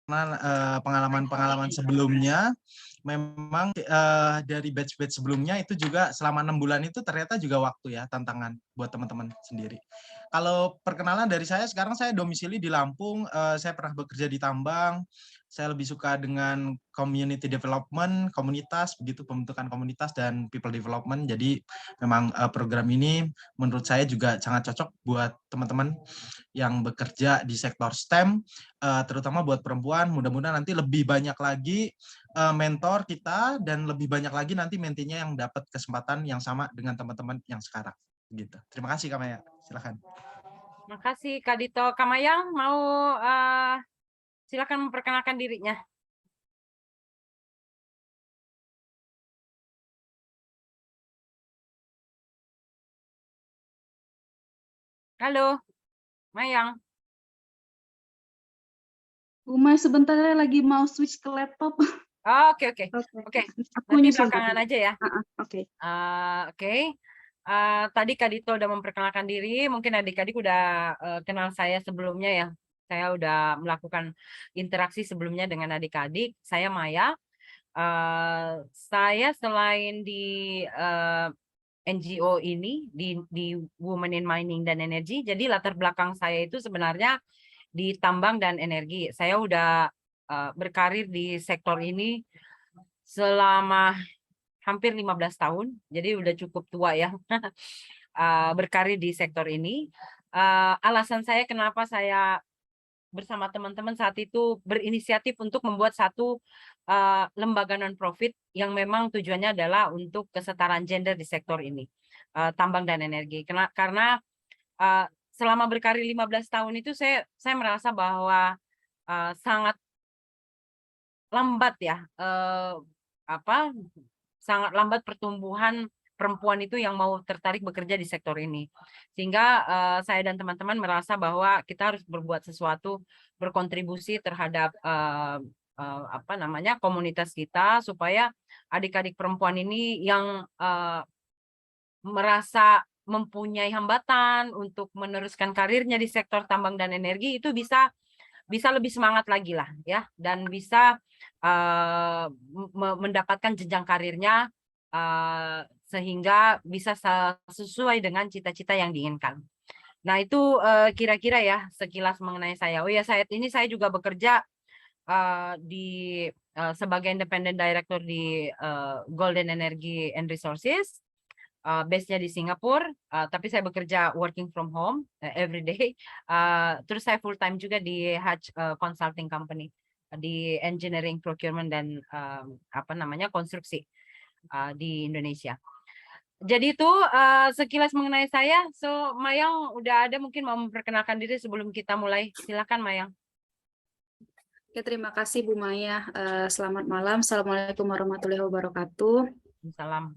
pengalaman-pengalaman sebelumnya memang dari batch-batch sebelumnya itu juga selama 6 bulan itu ternyata juga waktu ya, tantangan buat teman-teman sendiri. Kalau perkenalan dari saya, sekarang saya domisili di Lampung, saya pernah bekerja di tambang, saya lebih suka dengan community development, komunitas, begitu pembentukan komunitas dan people development. Jadi memang program ini menurut saya juga sangat cocok buat teman-teman yang bekerja di sektor STEM, terutama buat perempuan. Mudah-mudahan nanti lebih banyak lagi mentor kita dan lebih banyak lagi nanti mentinya yang dapat kesempatan yang sama dengan teman-teman yang sekarang. Gitu. Terima kasih Kak Maya. Silakan. Terima kasih Kak Dito. Kak Mayang mau silakan memperkenalkan dirinya. Halo, Mayang. Umay sebentar lagi mau switch ke laptop. Oh, oke. Aku Nanti nyusul belakangan tadi. aja ya. Oke. Oke. Tadi Kak Dito udah memperkenalkan diri. Mungkin adik-adik udah kenal saya sebelumnya ya. Saya udah melakukan interaksi sebelumnya dengan adik-adik. Saya Maya. Saya selain di NGO ini di Women in Mining dan Energy. Jadi latar belakang saya itu sebenarnya di tambang dan energi. Saya udah berkarir di sektor ini selama hampir 15 tahun. Jadi udah cukup tua ya berkarir di sektor ini. Alasan saya kenapa saya bersama teman-teman saat itu berinisiatif untuk membuat satu lembaga non-profit yang memang tujuannya adalah untuk kesetaraan gender di sektor ini, tambang dan energi. Karena selama berkarir 15 tahun itu saya merasa bahwa sangat lambat ya, sangat lambat pertumbuhan perempuan itu yang mau tertarik bekerja di sektor ini. Sehingga saya dan teman-teman merasa bahwa kita harus berbuat sesuatu, berkontribusi terhadap komunitas kita supaya adik-adik perempuan ini yang merasa mempunyai hambatan untuk meneruskan karirnya di sektor tambang dan energi itu bisa lebih semangat lagi lah ya, dan bisa mendapatkan jenjang karirnya sehingga bisa sesuai dengan cita-cita yang diinginkan. Nah itu kira-kira ya sekilas mengenai saya. Oh ya, saat ini saya juga bekerja sebagai independent director di Golden Energy and Resources. Base-nya di Singapura, tapi saya bekerja working from home every day. Terus saya full time juga di Hatch Consulting Company di engineering, procurement dan konstruksi di Indonesia. Jadi itu sekilas mengenai saya. So Mayang udah ada mungkin mau memperkenalkan diri sebelum kita mulai. Silakan Mayang. Ya, terima kasih Bu Maya. Selamat malam. Assalamualaikum warahmatullahi wabarakatuh. Salam.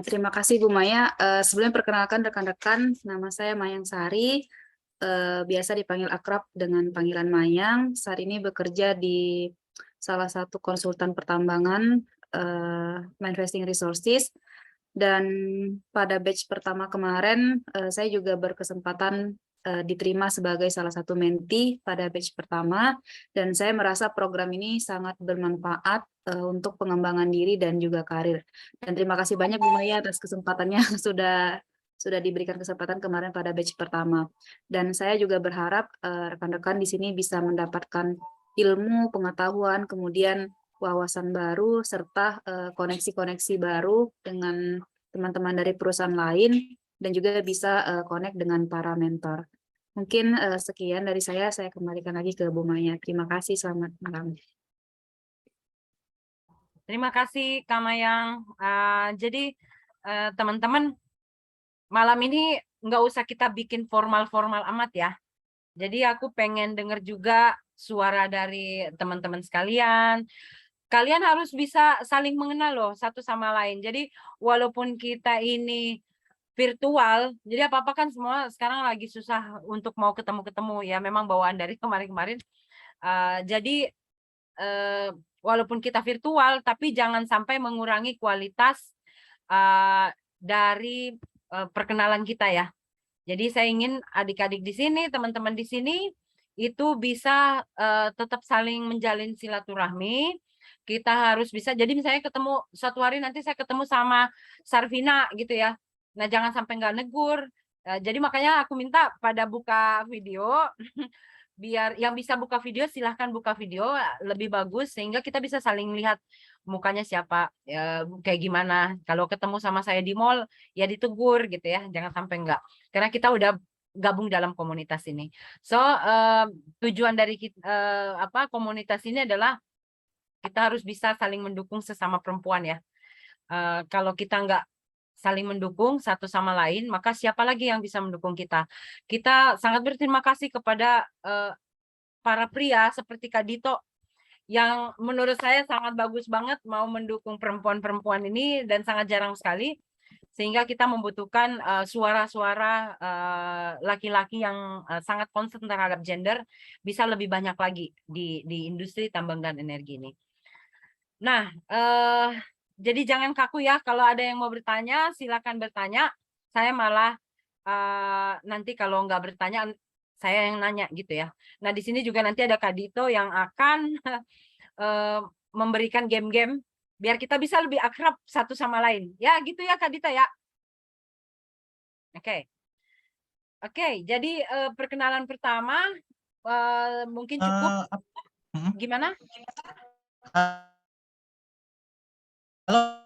Terima kasih Bu Maya. Sebelum perkenalkan rekan-rekan, nama saya Mayang Sari, biasa dipanggil akrab dengan panggilan Mayang. Saat ini bekerja di salah satu konsultan pertambangan, Manifesting Resources, dan pada batch pertama kemarin saya juga berkesempatan diterima sebagai salah satu menti pada batch pertama, dan saya merasa program ini sangat bermanfaat untuk pengembangan diri dan juga karir. Dan terima kasih banyak Bu Maya atas kesempatannya sudah diberikan kesempatan kemarin pada batch pertama. Dan saya juga berharap rekan-rekan di sini bisa mendapatkan ilmu, pengetahuan, kemudian wawasan baru serta koneksi-koneksi baru dengan teman-teman dari perusahaan lain, dan juga bisa connect dengan para mentor. Mungkin sekian dari saya kembalikan lagi ke Bu Maya. Terima kasih, selamat malam. Terima kasih Kak Mayang. Jadi teman-teman, malam ini nggak usah kita bikin formal-formal amat ya. Jadi aku pengen dengar juga suara dari teman-teman sekalian. Kalian harus bisa saling mengenal loh satu sama lain. Jadi walaupun kita ini virtual, jadi apa-apa kan semua sekarang lagi susah untuk mau ketemu-ketemu ya, memang bawaan dari kemarin-kemarin. Jadi walaupun kita virtual, tapi jangan sampai mengurangi kualitas dari perkenalan kita ya. Jadi saya ingin adik-adik di sini, teman-teman di sini, itu bisa tetap saling menjalin silaturahmi. Kita harus bisa, jadi misalnya ketemu suatu hari nanti saya ketemu sama Sarvina gitu ya. Nah, jangan sampai nggak negur. Jadi makanya aku minta pada buka video, biar yang bisa buka video silahkan buka video lebih bagus sehingga kita bisa saling lihat mukanya siapa, ya, kayak gimana. Kalau ketemu sama saya di mall ya ditegur gitu ya, jangan sampai enggak. Karena kita udah gabung dalam komunitas ini. So tujuan dari komunitas ini adalah kita harus bisa saling mendukung sesama perempuan ya. Kalau kita nggak saling mendukung satu sama lain, maka siapa lagi yang bisa mendukung kita? Kita sangat berterima kasih kepada para pria seperti Kak Dito yang menurut saya sangat bagus banget mau mendukung perempuan-perempuan ini dan sangat jarang sekali. Sehingga kita membutuhkan suara-suara laki-laki yang sangat concern terhadap gender bisa lebih banyak lagi di industri tambang dan energi ini. Nah, jadi jangan kaku ya, kalau ada yang mau bertanya, silakan bertanya. Saya malah nanti kalau nggak bertanya, saya yang nanya gitu ya. Nah, di sini juga nanti ada Kak Dito yang akan memberikan game-game biar kita bisa lebih akrab satu sama lain. Ya, gitu ya Kak Dito ya. Oke. Oke, jadi perkenalan pertama mungkin cukup. Gimana? Halo,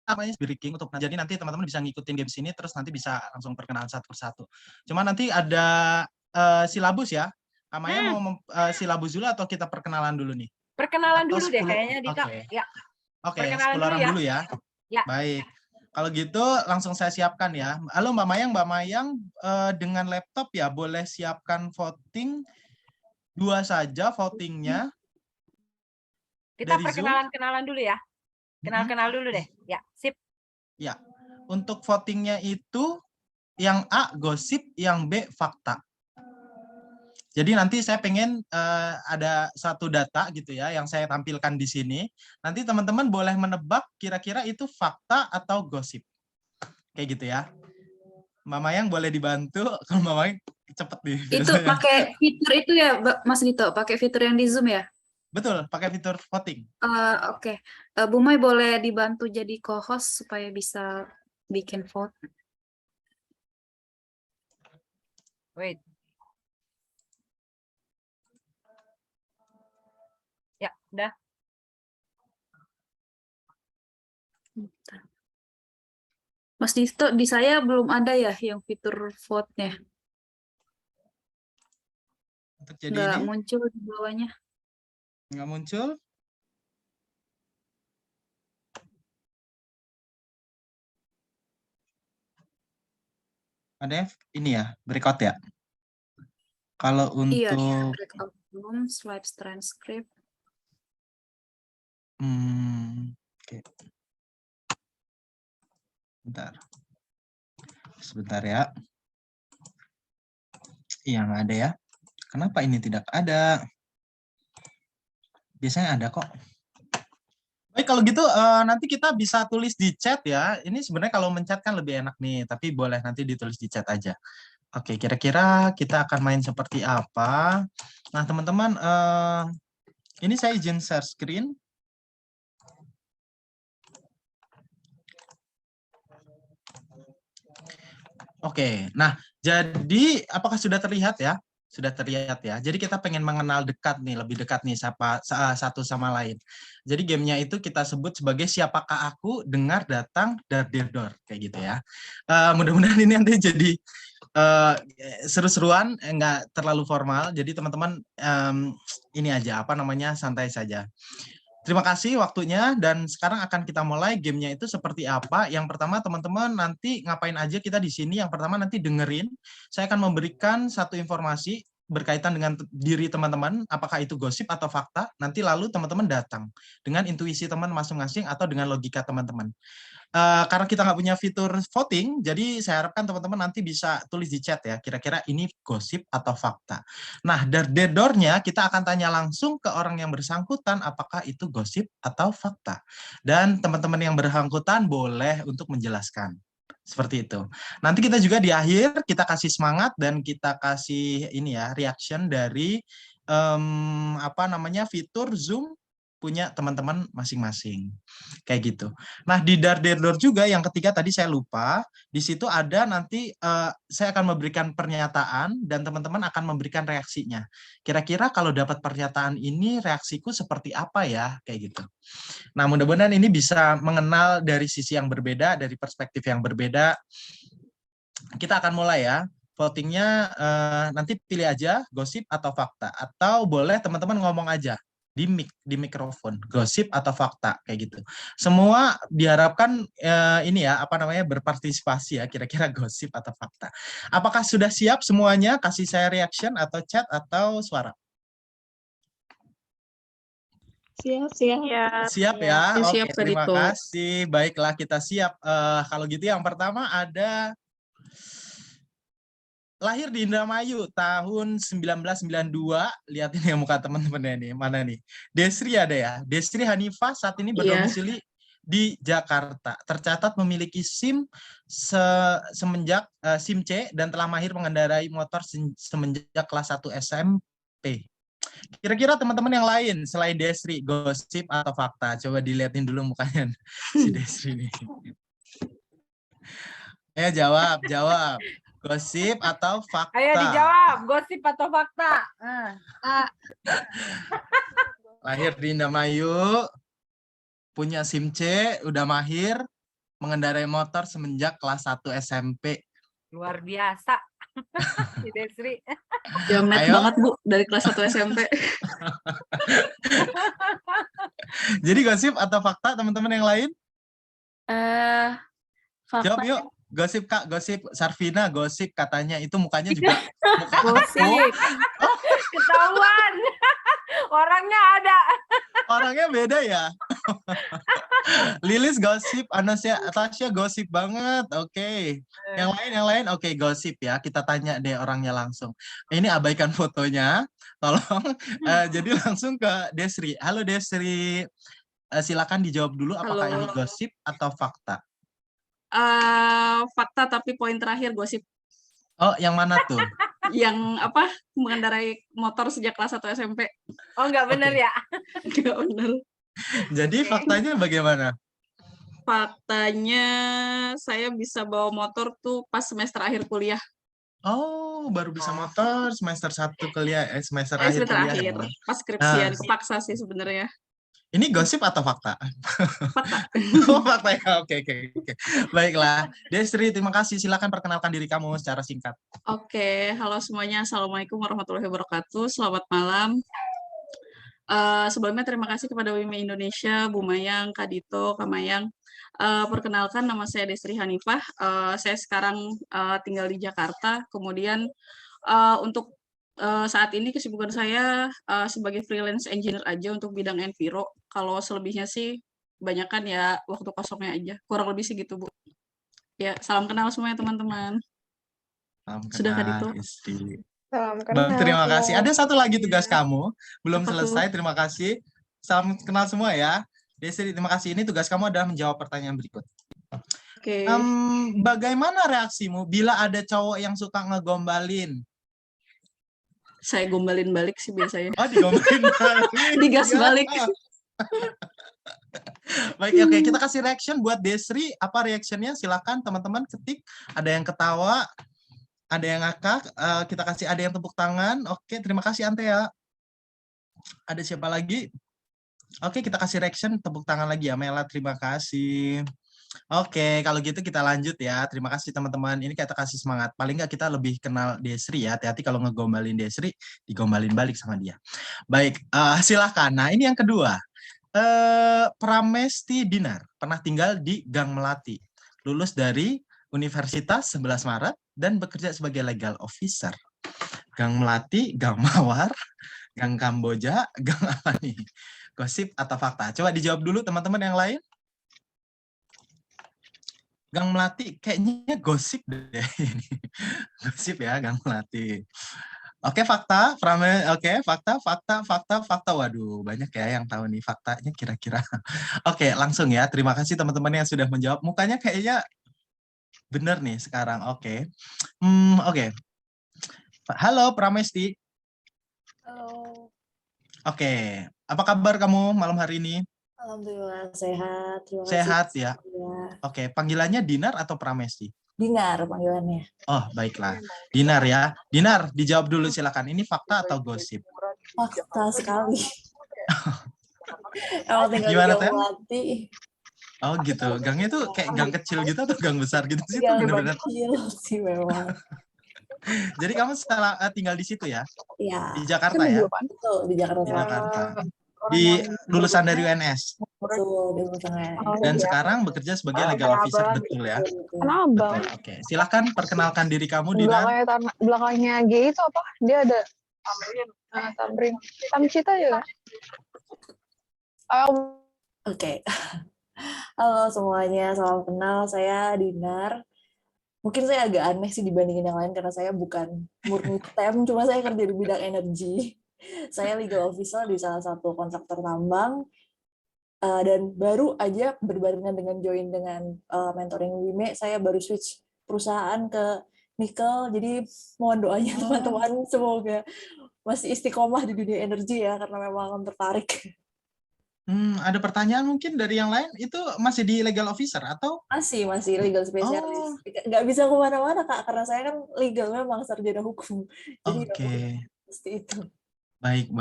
namanya breaking untuk jadi nanti teman-teman bisa ngikutin game sini terus nanti bisa langsung perkenalan satu persatu. Cuma nanti ada silabus ya. Amaya mau silabus dulu atau kita perkenalan dulu nih? Perkenalan Atau dulu 10, deh kayaknya Dita. Okay. Ya. Oke, 10 orang dulu ya. Ya. Baik. Kalau gitu langsung saya siapkan ya. Halo Mbak Mayang dengan laptop ya boleh siapkan voting 2 saja votingnya. Kita perkenalan dulu ya. Kenal-kenal dulu deh. Ya, sip. Ya. Untuk votingnya itu yang A gosip, yang B fakta. Jadi nanti saya pengen ada satu data gitu ya yang saya tampilkan di sini. Nanti teman-teman boleh menebak kira-kira itu fakta atau gosip. Kayak gitu ya. Mbak Mayang boleh dibantu kalau Mbak Mayang cepet nih. Itu pakai fitur itu ya Mas Dito, pakai fitur yang di Zoom ya? Betul, pakai fitur voting. Oke. Bu May boleh dibantu jadi co-host supaya bisa bikin vote. Wait. Ya, udah. Mas Dito, di saya belum ada ya yang fitur vote-nya. Untuk jadi nggak ini muncul di bawahnya. nggak muncul. Ada ini ya, breakout ya. Kalau untuk Iya, breakout room, slides transcript. Oke. Sebentar ya. Iya, nggak ada ya. Kenapa ini tidak ada? Biasanya ada kok. Baik, kalau gitu nanti kita bisa tulis di chat ya. Ini sebenarnya kalau menchat kan lebih enak nih, tapi boleh nanti ditulis di chat aja. Oke, kira-kira kita akan main seperti apa? Nah, teman-teman, ini saya izin share screen. Oke, nah jadi apakah sudah terlihat ya? Sudah terlihat ya. Jadi kita pengen mengenal dekat nih, lebih dekat nih satu sama lain. Jadi gamenya itu kita sebut sebagai siapakah aku, dengar, datang, dar, der, dor, kayak gitu ya. Mudah-mudahan ini nanti jadi seru-seruan, nggak terlalu formal. Jadi teman-teman ini aja apa namanya santai saja. Terima kasih waktunya dan sekarang akan kita mulai gamenya itu seperti apa. Yang pertama teman-teman nanti ngapain aja kita di sini. Yang pertama nanti dengerin. Saya akan memberikan satu informasi berkaitan dengan diri teman-teman, apakah itu gosip atau fakta. Nanti lalu teman-teman datang dengan intuisi teman masing-masing atau dengan logika teman-teman. Karena kita nggak punya fitur voting, jadi saya harapkan teman-teman nanti bisa tulis di chat ya, kira-kira ini gosip atau fakta. Nah, dari dornya kita akan tanya langsung ke orang yang bersangkutan apakah itu gosip atau fakta. Dan teman-teman yang bersangkutan boleh untuk menjelaskan. Seperti itu. Nanti kita juga di akhir kita kasih semangat dan kita kasih ini ya reaction dari apa namanya fitur Zoom punya teman-teman masing-masing. Kayak gitu. Nah, di Darderdor juga yang ketiga tadi saya lupa, di situ ada nanti saya akan memberikan pernyataan dan teman-teman akan memberikan reaksinya. Kira-kira kalau dapat pernyataan ini reaksiku seperti apa ya? Kayak gitu. Nah, mudah-mudahan ini bisa mengenal dari sisi yang berbeda, dari perspektif yang berbeda. Kita akan mulai ya. Votingnya nanti pilih aja gosip atau fakta. Atau boleh teman-teman ngomong aja di mikrofon, gosip atau fakta kayak gitu. Semua diharapkan ini ya apa namanya berpartisipasi ya kira-kira gosip atau fakta. Apakah sudah siap semuanya? Kasih saya reaction atau chat atau suara? Siap. Siap ya. Oke, Siap, terima Dito. kasih. Baiklah kita siap. Kalau gitu yang pertama ada lahir di Indramayu tahun 1992. Lihat ini yang muka teman-temannya nih. Mana nih? Desri ada ya. Desri Hanifah saat ini berdomisili di Jakarta. Tercatat memiliki SIM semenjak SIM C dan telah mahir mengendarai motor semenjak kelas 1 SMP. Kira-kira teman-teman yang lain selain Desri, gosip atau fakta? Coba dilihatin dulu mukanya si Desri nih. Jawab. Gosip atau fakta? Ayo dijawab, gosip atau fakta? Lahir di Indramayu, punya SIM C, udah mahir, mengendarai motor semenjak kelas 1 SMP. Luar biasa. Si Desri. Jamet banget Bu, dari kelas 1 SMP. Jadi gosip atau fakta teman-teman yang lain? Fakta. Jawab yuk. Gosip Kak, gosip Sarvina, gosip katanya itu mukanya juga muka Gosip. Ketahuan. Orangnya ada. Orangnya beda ya. Lilis gosip, Tasya gosip banget. Oke. Yang lain oke, gosip ya. Kita tanya deh orangnya langsung. Ini abaikan fotonya. Tolong. Jadi langsung ke Desri. Halo Desri. Silakan dijawab dulu apakah Halo. ini gosip atau fakta? Fakta tapi poin terakhir gosip. Oh, yang mana tuh? Yang apa? Mengendarai motor sejak kelas 1 SMP. Oh, nggak benar ya? Enggak benar. Jadi faktanya bagaimana? Faktanya saya bisa bawa motor tuh pas semester akhir kuliah. Oh, baru bisa motor semester 1 kuliah, semester akhir Semester kuliah. akhir. Pas skripsian kepaksa sih sebenarnya. Ini gosip atau fakta? Fakta. Oh, fakta ya. Oke. Baiklah. Desri, terima kasih. Silakan perkenalkan diri kamu secara singkat. Oke, halo semuanya. Assalamualaikum warahmatullahi wabarakatuh. Selamat malam. Sebelumnya terima kasih kepada WIMI Indonesia, Bu Mayang, Kak Dito, Kak Mayang. Perkenalkan nama saya Desri Hanifah. Saya sekarang tinggal di Jakarta. Kemudian untuk saat ini kesibukan saya sebagai freelance engineer aja untuk bidang Enviro. Kalau selebihnya sih kebanyakan ya waktu kosongnya aja. Kurang lebih sih gitu, Bu. Ya, salam kenal semuanya teman-teman. Sudah Kak Dito? Salam kenal. Terima kasih. Ada satu lagi tugas kamu, belum Apa selesai. Terima kasih. Salam kenal semua ya. Desri, terima kasih. Ini tugas kamu adalah menjawab pertanyaan berikut. Oke. Bagaimana reaksimu bila ada cowok yang suka ngegombalin? Saya gombalin balik sih biasanya. Oh, digombalin balik. Digas balik. Baik, oke. Kita kasih reaction buat Desri. Apa reactionnya? Silakan teman-teman ketik. Ada yang ketawa, ada yang ngakak. Kita kasih ada yang tepuk tangan. Oke, terima kasih Antea. Ada siapa lagi? Oke, kita kasih reaction. Tepuk tangan lagi ya, Mela. Terima kasih. Oke, kalau gitu kita lanjut ya. Terima kasih teman-teman. Ini kita kasih semangat. Paling nggak kita lebih kenal Desri ya. Hati-hati kalau ngegombalin Desri, digombalin balik sama dia. Baik, silakan. Nah, ini yang kedua. Pramesti Dinar pernah tinggal di Gang Melati. Lulus dari Universitas 11 Maret dan bekerja sebagai legal officer. Gang Melati, Gang Mawar, Gang Kamboja, Gang apa nih? Gosip atau fakta? Coba dijawab dulu teman-teman yang lain. Gang Melati kayaknya gosip deh ini. Gosip ya Gang Melati. Oke, fakta, fakta. Waduh, banyak ya yang tahu nih faktanya kira-kira. Oke, langsung ya. Terima kasih teman-teman yang sudah menjawab. Mukanya kayaknya bener nih sekarang. Oke. Oke. Halo Pramesti. Halo, Oke. Apa kabar kamu malam hari ini? alhamdulillah sehat. Terima kasih. Sehat ya? Ya, Oke. Panggilannya Dinar atau Pramesti? Dinar panggilannya. Oh, baiklah. Dinar ya. Dinar, dijawab dulu silakan. Ini fakta atau gosip? Fakta sekali. Emang tinggal di Gimana, Gang Tem? Melati. Oh gitu. Gangnya tuh kayak gang kecil gitu atau gang besar gitu sih? Itu Gang bener-bener. kecil sih memang. Jadi kamu tinggal di situ ya? Ya, Di Jakarta ya? betul di Jakarta Di Selatan. Jakarta. Di lulusan dari UNS. Betul di Tengah. Dan sekarang bekerja sebagai legal officer, betul ya? Betul. Oke. Silakan perkenalkan diri kamu, Dinar. Belakangnya G itu apa? Dia ada Tamrin. Tamcita juga. Oke. Halo semuanya, salam kenal. Saya Dinar. Mungkin saya agak aneh sih dibandingin yang lain karena saya bukan murni STEM, cuma saya kerja di bidang energi. Saya legal officer di salah satu kontraktor tambang, dan baru aja berbarengan dengan join dengan mentoring Wime, saya baru switch perusahaan ke nikel. Jadi mohon doanya teman-teman, semoga masih istiqomah di dunia energi ya, karena memang tertarik. Ada pertanyaan mungkin dari yang lain, itu masih di legal officer atau? Masih legal spesialis. Nggak bisa kemana-mana Kak, karena saya kan legal memang sarjana hukum. Jadi Oke. pasti itu. Baik.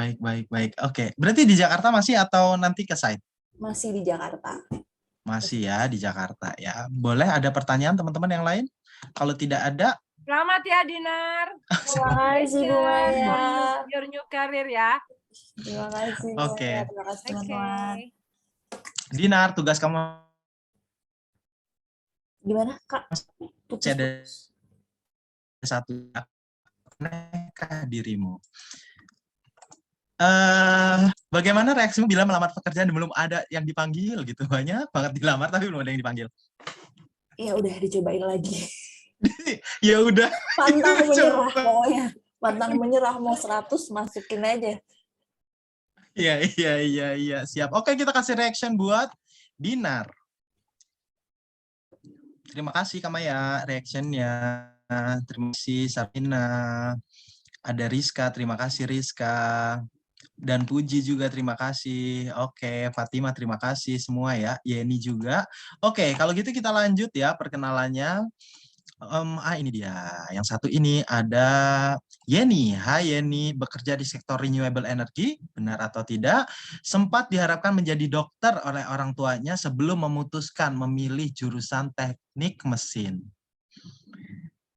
Oke. Berarti di Jakarta masih atau nanti ke site? Masih di Jakarta. Masih ya, di Jakarta ya. Boleh ada pertanyaan teman-teman yang lain? Kalau tidak ada, Selamat ya Dinar. Terima kasih Bu Maya. Your new career ya. Terima kasih. Oke. Terima kasih Oke. teman-teman. Dinar, tugas kamu Gimana Kak? masih ada satu. Anehkah dirimu? Bagaimana reaksimu bila melamar pekerjaan dan belum ada yang dipanggil gitu? Banyak banget dilamar tapi belum ada yang dipanggil. Ya udah dicobain lagi. Ya udah. Pantang menyerah Coba. pokoknya. Pantang menyerah, mau 100 masukin aja. Iya, siap. Oke, kita kasih reaction buat Dinar. Terima kasih Kamaya reactionnya. Terima kasih Sabina. Ada Rizka, terima kasih Rizka. Dan Puji juga terima kasih. Oke, Fatima terima kasih semua ya. Yeni juga. Oke, kalau gitu kita lanjut ya perkenalannya. Ini dia. Yang satu ini ada Yeni. Hai Yeni, bekerja di sektor renewable energy, benar atau tidak? Sempat diharapkan menjadi dokter oleh orang tuanya sebelum memutuskan memilih jurusan teknik mesin.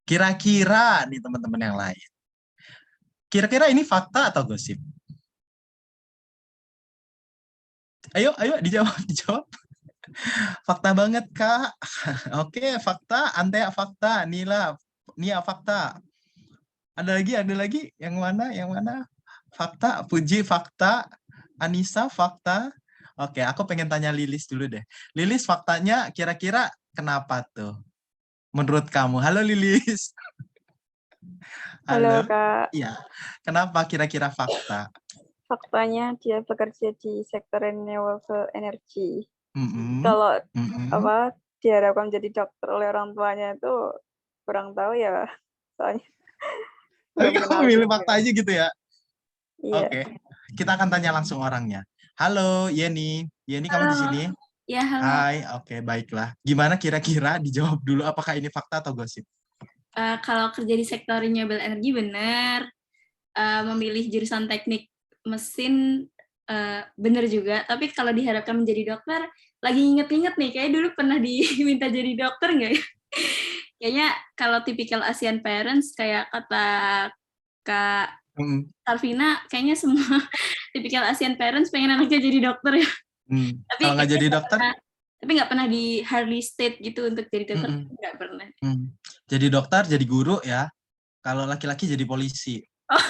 Kira-kira nih teman-teman yang lain. Kira-kira ini fakta atau gosip? Ayo dijawab. Fakta banget, Kak. Oke, fakta. Antea fakta. Nia fakta. Ada lagi? Yang mana? Fakta. Puji fakta. Anissa fakta. Oke, aku pengen tanya Lilis dulu deh. Lilis, faktanya kira-kira kenapa tuh? Menurut kamu. Halo, Lilis. Halo Kak, Iya. Kenapa kira-kira fakta? faktanya dia bekerja di sektor renewable energy. Mm-mm. Kalau Mm-mm. diharapkan jadi dokter oleh orang tuanya itu kurang tahu ya, soalnya Tapi belum kamu kenal milih juga. fakta aja gitu ya? Iya. Oke. Kita akan tanya langsung orangnya. Halo, Yeni. Yeni, kamu di sini? Ya, halo. Hai, oke, baiklah. Gimana kira-kira dijawab dulu apakah ini fakta atau gosip? Kalau kerja di sektor renewable energy benar. Memilih jurusan teknik mesin benar juga. Tapi kalau diharapkan menjadi dokter, lagi inget-inget nih, kayak dulu pernah diminta jadi dokter nggak ya? Kayaknya kalau tipikal Asian parents, kayak kata Kak Tarvina, kayaknya semua tipikal Asian parents pengen anaknya jadi dokter ya. Tapi kalau nggak jadi dokter? Tapi nggak pernah di Harley State gitu untuk jadi dokter, nggak pernah. Jadi dokter, jadi guru ya. Kalau laki-laki jadi polisi. Oh,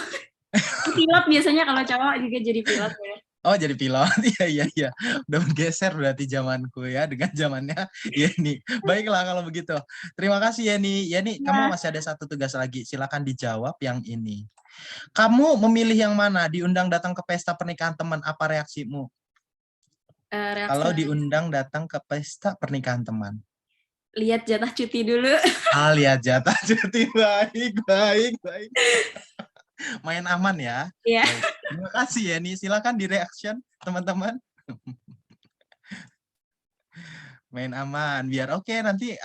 pilot biasanya kalau cowok juga jadi pilot ya. Oh, jadi pilot. Iya. Udah bergeser berarti zamanku ya dengan zamannya Yeni. Baiklah kalau begitu. Terima kasih Yeni. Yeni, kamu masih ada satu tugas lagi. Silakan dijawab yang ini. Kamu memilih yang mana? Diundang datang ke pesta pernikahan teman, apa reaksimu? Kalau diundang datang ke pesta pernikahan teman. lihat jatah cuti dulu. Lihat jatah cuti. Baik. Main aman ya. Iya. Baik. Terima kasih ya nih. Silakan di reaction teman-teman. Main aman biar oke nanti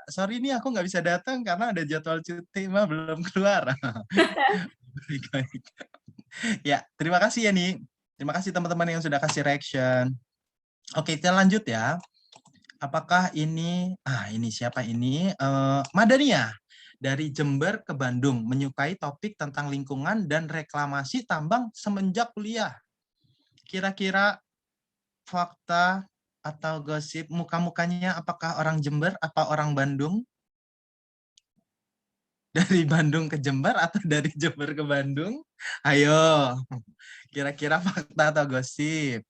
sorry nih aku nggak bisa datang karena ada jadwal cuti mah belum keluar. Baik. Ya, terima kasih ya nih. Terima kasih teman-teman yang sudah kasih reaction. Oke, kita lanjut ya. Apakah ini ini siapa ini? Madania dari Jember ke Bandung menyukai topik tentang lingkungan dan reklamasi tambang semenjak kuliah. Kira-kira fakta atau gosip muka-mukanya apakah orang Jember apa orang Bandung? Dari Bandung ke Jember atau dari Jember ke Bandung? Ayo, kira-kira fakta atau gosip?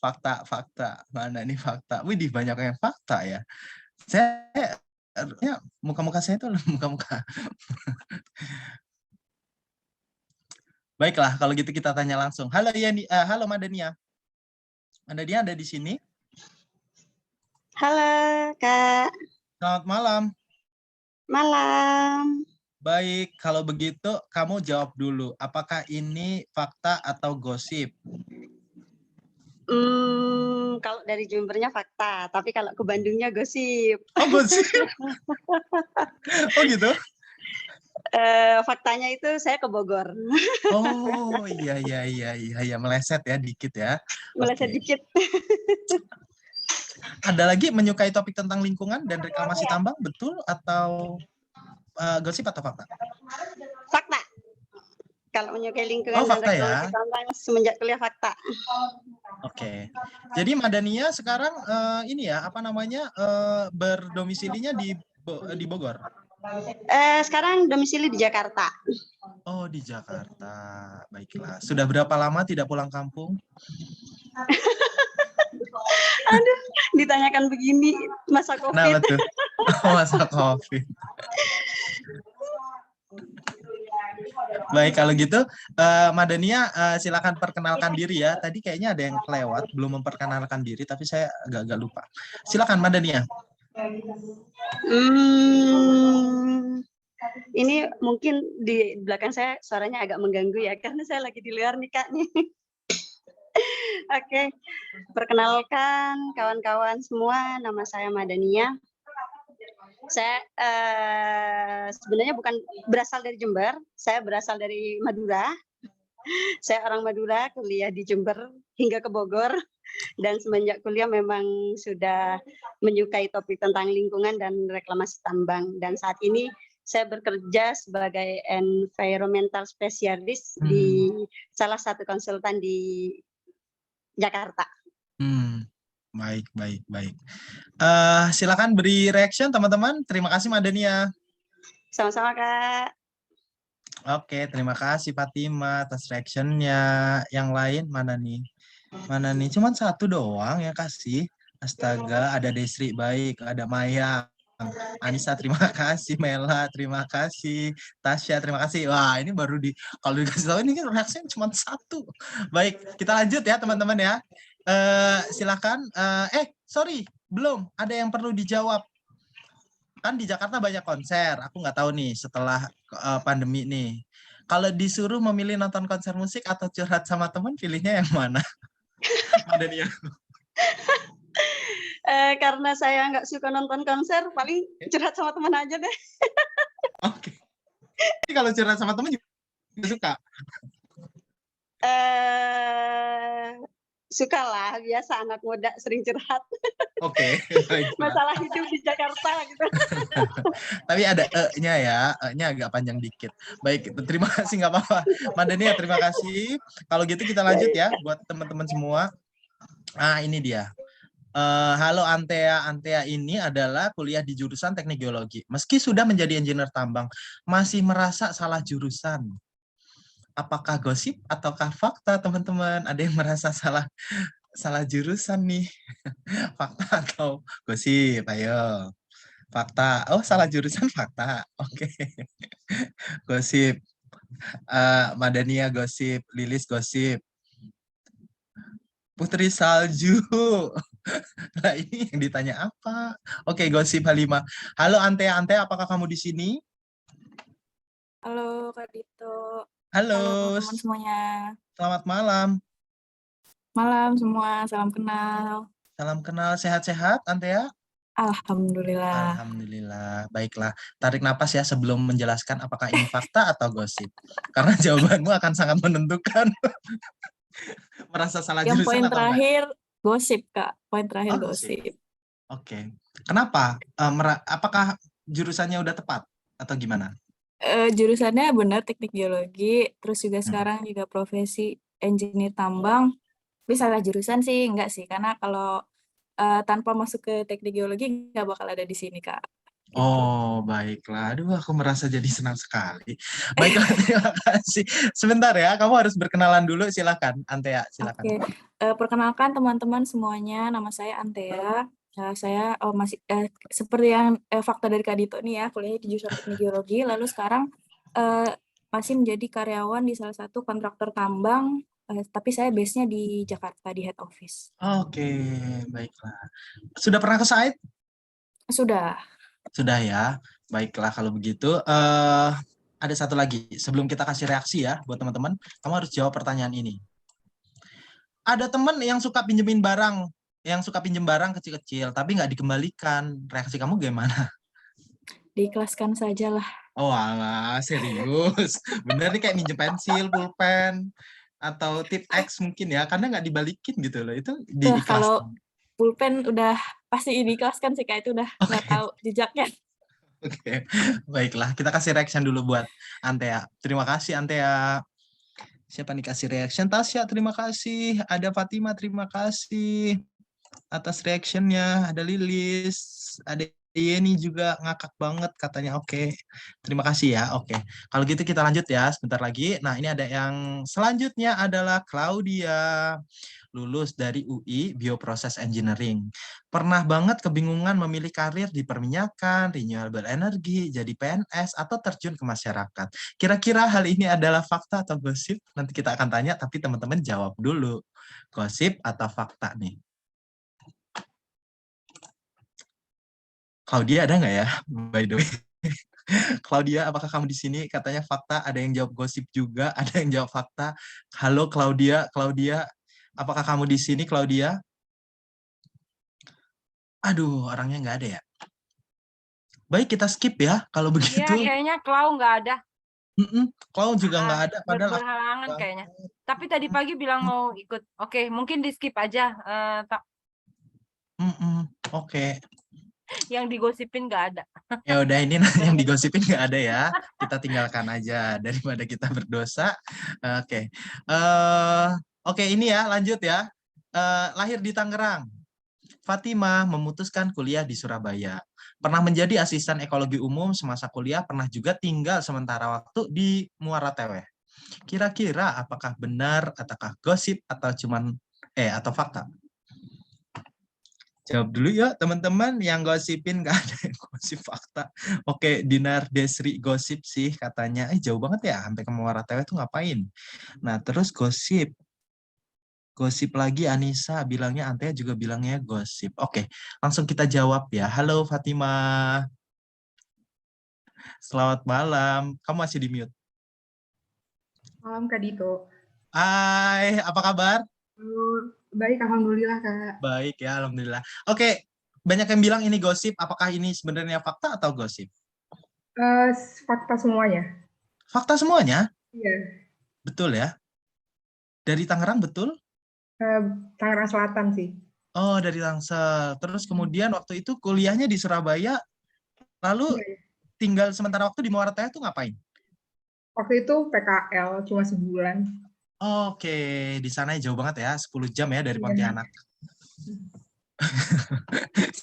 Fakta. Mana nih fakta? Widih, banyak yang fakta ya. Saya, muka-muka saya itu muka-muka. Baiklah, kalau gitu kita tanya langsung. Halo Yani, halo Madania. Madania ada di sini? Halo, Kak. Selamat malam. Malam. Baik, kalau begitu kamu jawab dulu. Apakah ini fakta atau gosip? Kalau dari Jembernya fakta, tapi kalau ke Bandungnya gosip. Oh, gosip. Oh gitu? Faktanya itu saya ke Bogor. Oh, iya, meleset ya dikit ya. Meleset Oke. dikit. Ada lagi menyukai topik tentang lingkungan dan reklamasi tambang, betul atau gosip atau fakta? Fakta. Kalau menyukai lingkungan dan Fakta ya. reklamasi tambang semenjak kuliah fakta. Oke. Jadi Madania sekarang ini ya, apa namanya, berdomisilinya di Bogor? Sekarang domisili di Jakarta. Oh, di Jakarta. Baiklah. Sudah berapa lama tidak pulang kampung? Aduh, ditanyakan begini masa COVID. Nah, betul. Masa COVID. Baik, kalau gitu Madania silakan perkenalkan diri ya. Tadi kayaknya ada yang kelewat, belum memperkenalkan diri, tapi saya agak lupa. Silakan Madania. Ini mungkin di belakang saya suaranya agak mengganggu ya, karena saya lagi di luar nih Kak nih. Oke, perkenalkan kawan-kawan semua, nama saya Madania. Saya sebenarnya bukan berasal dari Jember, saya berasal dari Madura. Saya orang Madura, kuliah di Jember hingga ke Bogor. Dan semenjak kuliah memang sudah menyukai topik tentang lingkungan dan reklamasi tambang. Dan saat ini saya bekerja sebagai environmental specialist di salah satu konsultan di Jakarta. Baik. Silakan beri reaction teman-teman. Terima kasih Madania. Sama-sama Kak. Oke, terima kasih Fatima atas reaction-nya. Yang lain mana nih? Cuman satu doang yang kasih. Astaga, ada Desri, baik, ada Maya, Anissa, terima kasih, Mela, terima kasih, Tasya, terima kasih. Wah, ini baru kalau dikasih tahu ini kan reaksinya cuma satu. Baik, kita lanjut ya teman-teman ya. Silakan. Sorry, belum ada yang perlu dijawab. Kan di Jakarta banyak konser. Aku nggak tahu nih setelah pandemi nih. Kalau disuruh memilih nonton konser musik atau curhat sama teman, pilihnya yang mana? Ada dia. Karena saya nggak suka nonton konser, paling curhat sama teman aja deh. Oke. Jadi kalau curhat sama teman juga suka? Suka lah, biasa anak muda sering curhat. Oke. Masalah hidup di Jakarta gitu. Tapi ada E-nya ya, E-nya agak panjang dikit. Baik, terima kasih, nggak apa-apa. Madania, terima kasih. Kalau gitu kita lanjut ya buat teman-teman semua. Ini dia. Halo Antea. Antea ini adalah kuliah di jurusan Teknik Geologi. Meski sudah menjadi engineer tambang, masih merasa salah jurusan. Apakah gosip ataukah fakta, teman-teman? Ada yang merasa salah jurusan nih. Fakta atau gosip? Ayo. Fakta. Oh, salah jurusan, fakta. Oke. Gosip. Madania gosip, Lilis gosip. Putri Salju. Nah, ini yang ditanya apa? Oke, gosip Halimah. Halo Antea, Antea, apakah kamu di sini? Halo Kak Dito, Halo, halo teman-teman semuanya. selamat malam. Malam semua, salam kenal. Salam kenal, sehat-sehat Antea? Alhamdulillah. Alhamdulillah. Baiklah, tarik napas ya sebelum menjelaskan apakah ini fakta atau gosip. Karena jawabanmu akan sangat menentukan. Merasa salah Yang jurusan poin atau enggak? terakhir gosip Kak, poin terakhir Oh, gosip. gosip. Oke. Kenapa? Apakah jurusannya udah tepat atau gimana? Jurusannya benar teknik geologi, terus juga Hmm. sekarang juga profesi engineer tambang. Tapi salah jurusan sih enggak sih, karena kalau tanpa masuk ke teknik geologi nggak bakal ada di sini Kak. Gitu. Oh, baiklah. Aduh, aku merasa jadi senang sekali. Baiklah, terima kasih. Sebentar ya, kamu harus berkenalan dulu. Silakan, Antea, silakan. Oke, perkenalkan teman-teman semuanya, nama saya Antea. Saya masih seperti yang fakta dari Kak Dito nih ya, kuliah di jurusan teknik geologi, lalu sekarang masih menjadi karyawan di salah satu kontraktor tambang, tapi saya base-nya di Jakarta, di head office. Oke, baiklah. Sudah pernah ke site? Sudah. Sudah ya. Baiklah, kalau begitu. Ada satu lagi. Sebelum kita kasih reaksi ya, buat teman-teman, kamu harus jawab pertanyaan ini. Ada teman yang suka pinjemin barang, kecil-kecil, tapi nggak dikembalikan. Reaksi kamu gimana? Diikhlaskan saja lah. Oh alah, serius. Bener nih kayak minjem pensil, pulpen, atau tip X mungkin ya, karena nggak dibalikin gitu loh. Itu Kalau diikhlaskan. pulpen udah pasti diikhlaskan sih Kak, itu udah nggak tahu jejaknya. Oke, baiklah. Kita kasih reaction dulu buat Antea. Terima kasih Antea. Siapa nih kasih reaction? Tasya, terima kasih. Ada Fatima, terima kasih atas reactionnya. Ada Lilis, ada Yeni juga ngakak banget katanya. Oke, terima kasih ya. Oke, kalau gitu kita lanjut ya sebentar lagi. Nah, ini ada yang selanjutnya adalah Claudia, lulus dari UI Bioproses Engineering. Pernah banget kebingungan memilih karir di perminyakan, renewable energy, jadi PNS, atau terjun ke masyarakat. Kira-kira hal ini adalah fakta atau gosip? Nanti kita akan tanya, tapi teman-teman jawab dulu. Gosip atau fakta nih? Claudia ada nggak ya, by the way? Claudia, apakah kamu di sini? Katanya fakta, ada yang jawab gosip juga, ada yang jawab fakta. Halo Claudia, apakah kamu di sini, Claudia? Aduh, orangnya nggak ada ya. Baik, kita skip ya, kalau begitu. Iya, kayaknya Klau nggak ada. Klau juga nggak ada, padahal berhalangan kayaknya. Tapi tadi pagi bilang mau ikut. Oke, mungkin di skip aja. Oke. Yang digosipin nggak ada. Ya udah, ini yang digosipin nggak ada ya. Kita tinggalkan aja daripada kita berdosa. Oke. Oke, ini ya, lanjut ya. Lahir di Tangerang. Fatima memutuskan kuliah di Surabaya. Pernah menjadi asisten ekologi umum semasa kuliah, pernah juga tinggal sementara waktu di Muara Teweh. Kira-kira apakah benar, ataukah gosip, atau atau fakta? Jawab dulu ya teman-teman, yang gosipin nggak ada yang gosip fakta. Oke, Dinar Desri gosip sih katanya. Jauh banget ya, sampai ke Muara Teweh tuh ngapain? Nah, terus gosip. Gosip lagi Anissa, bilangnya Antea juga bilangnya gosip. Oke, langsung kita jawab ya. Halo Fatima. Selamat malam. Kamu masih di mute. Malam Kak Dito. Hai, apa kabar? Baik, alhamdulillah Kak. Baik ya, alhamdulillah. Oke, banyak yang bilang ini gosip. Apakah ini sebenarnya fakta atau gosip? Fakta semuanya. Fakta semuanya? Iya. Betul ya? Dari Tangerang betul? Tangerang Selatan sih. Oh, dari Tangsel. Terus kemudian waktu itu kuliahnya di Surabaya, lalu tinggal sementara waktu di Muara Teweh tuh ngapain? Waktu itu PKL, cuma sebulan. Oke, di sana jauh banget ya, 10 jam ya dari Pontianak.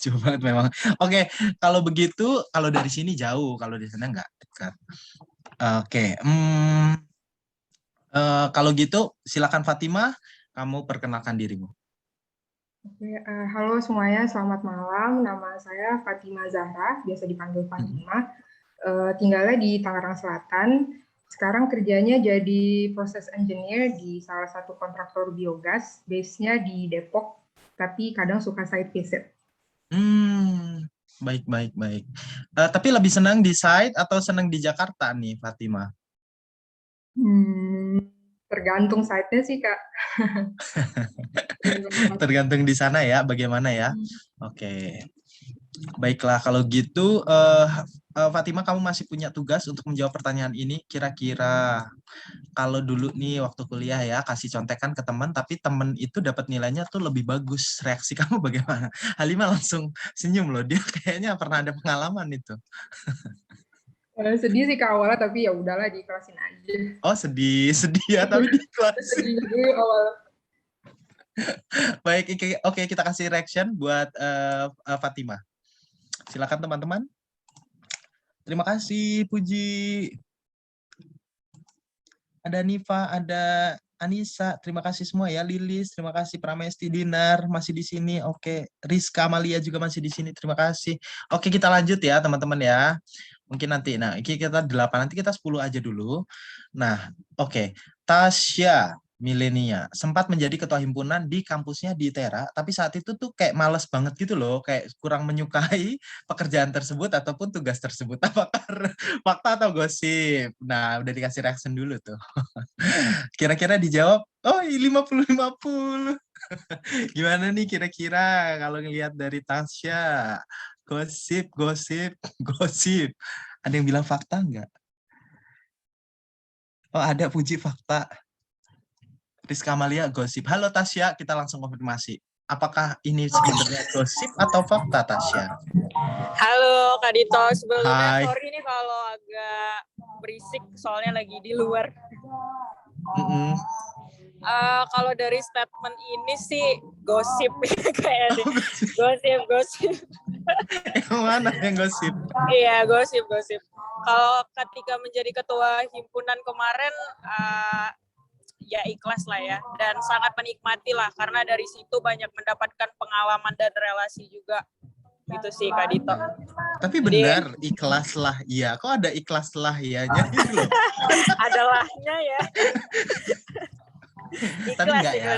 Jauh banget memang. Oke, kalau begitu, kalau dari sini jauh, kalau di sana nggak dekat. Oke, kalau gitu silakan Fatima, kamu perkenalkan dirimu. Oke, halo semuanya, selamat malam. Nama saya Fatima Zahra, biasa dipanggil Fatima. Tinggalnya di Tangerang Selatan. Sekarang kerjanya jadi proses engineer di salah satu kontraktor biogas, base-nya di Depok. tapi kadang suka site visit. Baik. Tapi lebih senang di site atau senang di Jakarta nih, Fatima? Tergantung site-nya sih, Kak. Tergantung di sana ya, bagaimana ya. Oke. Baiklah, kalau gitu Fatima, kamu masih punya tugas untuk menjawab pertanyaan ini. Kira-kira kalau dulu nih waktu kuliah ya, kasih contekan ke teman, tapi teman itu dapat nilainya tuh lebih bagus. Reaksi kamu bagaimana? Halimah langsung senyum loh, dia kayaknya pernah ada pengalaman itu. Sedih sih ke awalnya, tapi ya udahlah diikhlasin aja. Oh, sedih ya, tapi diikhlasin. Sedih dulu awal. Baik, oke, kita kasih reaction buat Fatima. Silakan teman-teman. Terima kasih, Puji. Ada Nifa, ada Anissa, terima kasih semua ya. Lilis, terima kasih. Pramesti, Dinar masih di sini. Oke, Rizka Amalia juga masih di sini. Terima kasih. Oke, kita lanjut ya, teman-teman ya. Mungkin nanti, nah, kita 8, nanti kita 10 aja dulu. Nah, oke. Tasya Milenia sempat menjadi ketua himpunan di kampusnya di Tera, tapi saat itu tuh kayak males banget gitu loh, kayak kurang menyukai pekerjaan tersebut ataupun tugas tersebut. Apakah fakta atau gosip? Nah, udah dikasih reaction dulu tuh. Kira-kira dijawab, oh 50-50. Gimana nih kira-kira kalau ngelihat dari Tasya? Gosip. Ada yang bilang fakta nggak? Oh, ada, Puji fakta. Rizka Amalia gosip. Halo Tasya, kita langsung konfirmasi. Apakah ini sebenarnya gosip atau fakta, Tasya? Halo Kak Dito, sebelumnya Hai. sorry nih kalau agak berisik soalnya lagi di luar. Kalau dari statement ini sih gosip kayaknya. Gosip. Yang mana yang gosip? Iya, gosip. Kalau ketika menjadi ketua himpunan kemarin, ya ikhlas lah ya, dan sangat menikmati lah, karena dari situ banyak mendapatkan pengalaman dan relasi juga. Gitu sih Kak Dito. Tapi benar, ikhlas lah. Iya, kok ada ikhlas lah ya? Ada lahnya ya. Tapi enggak ya.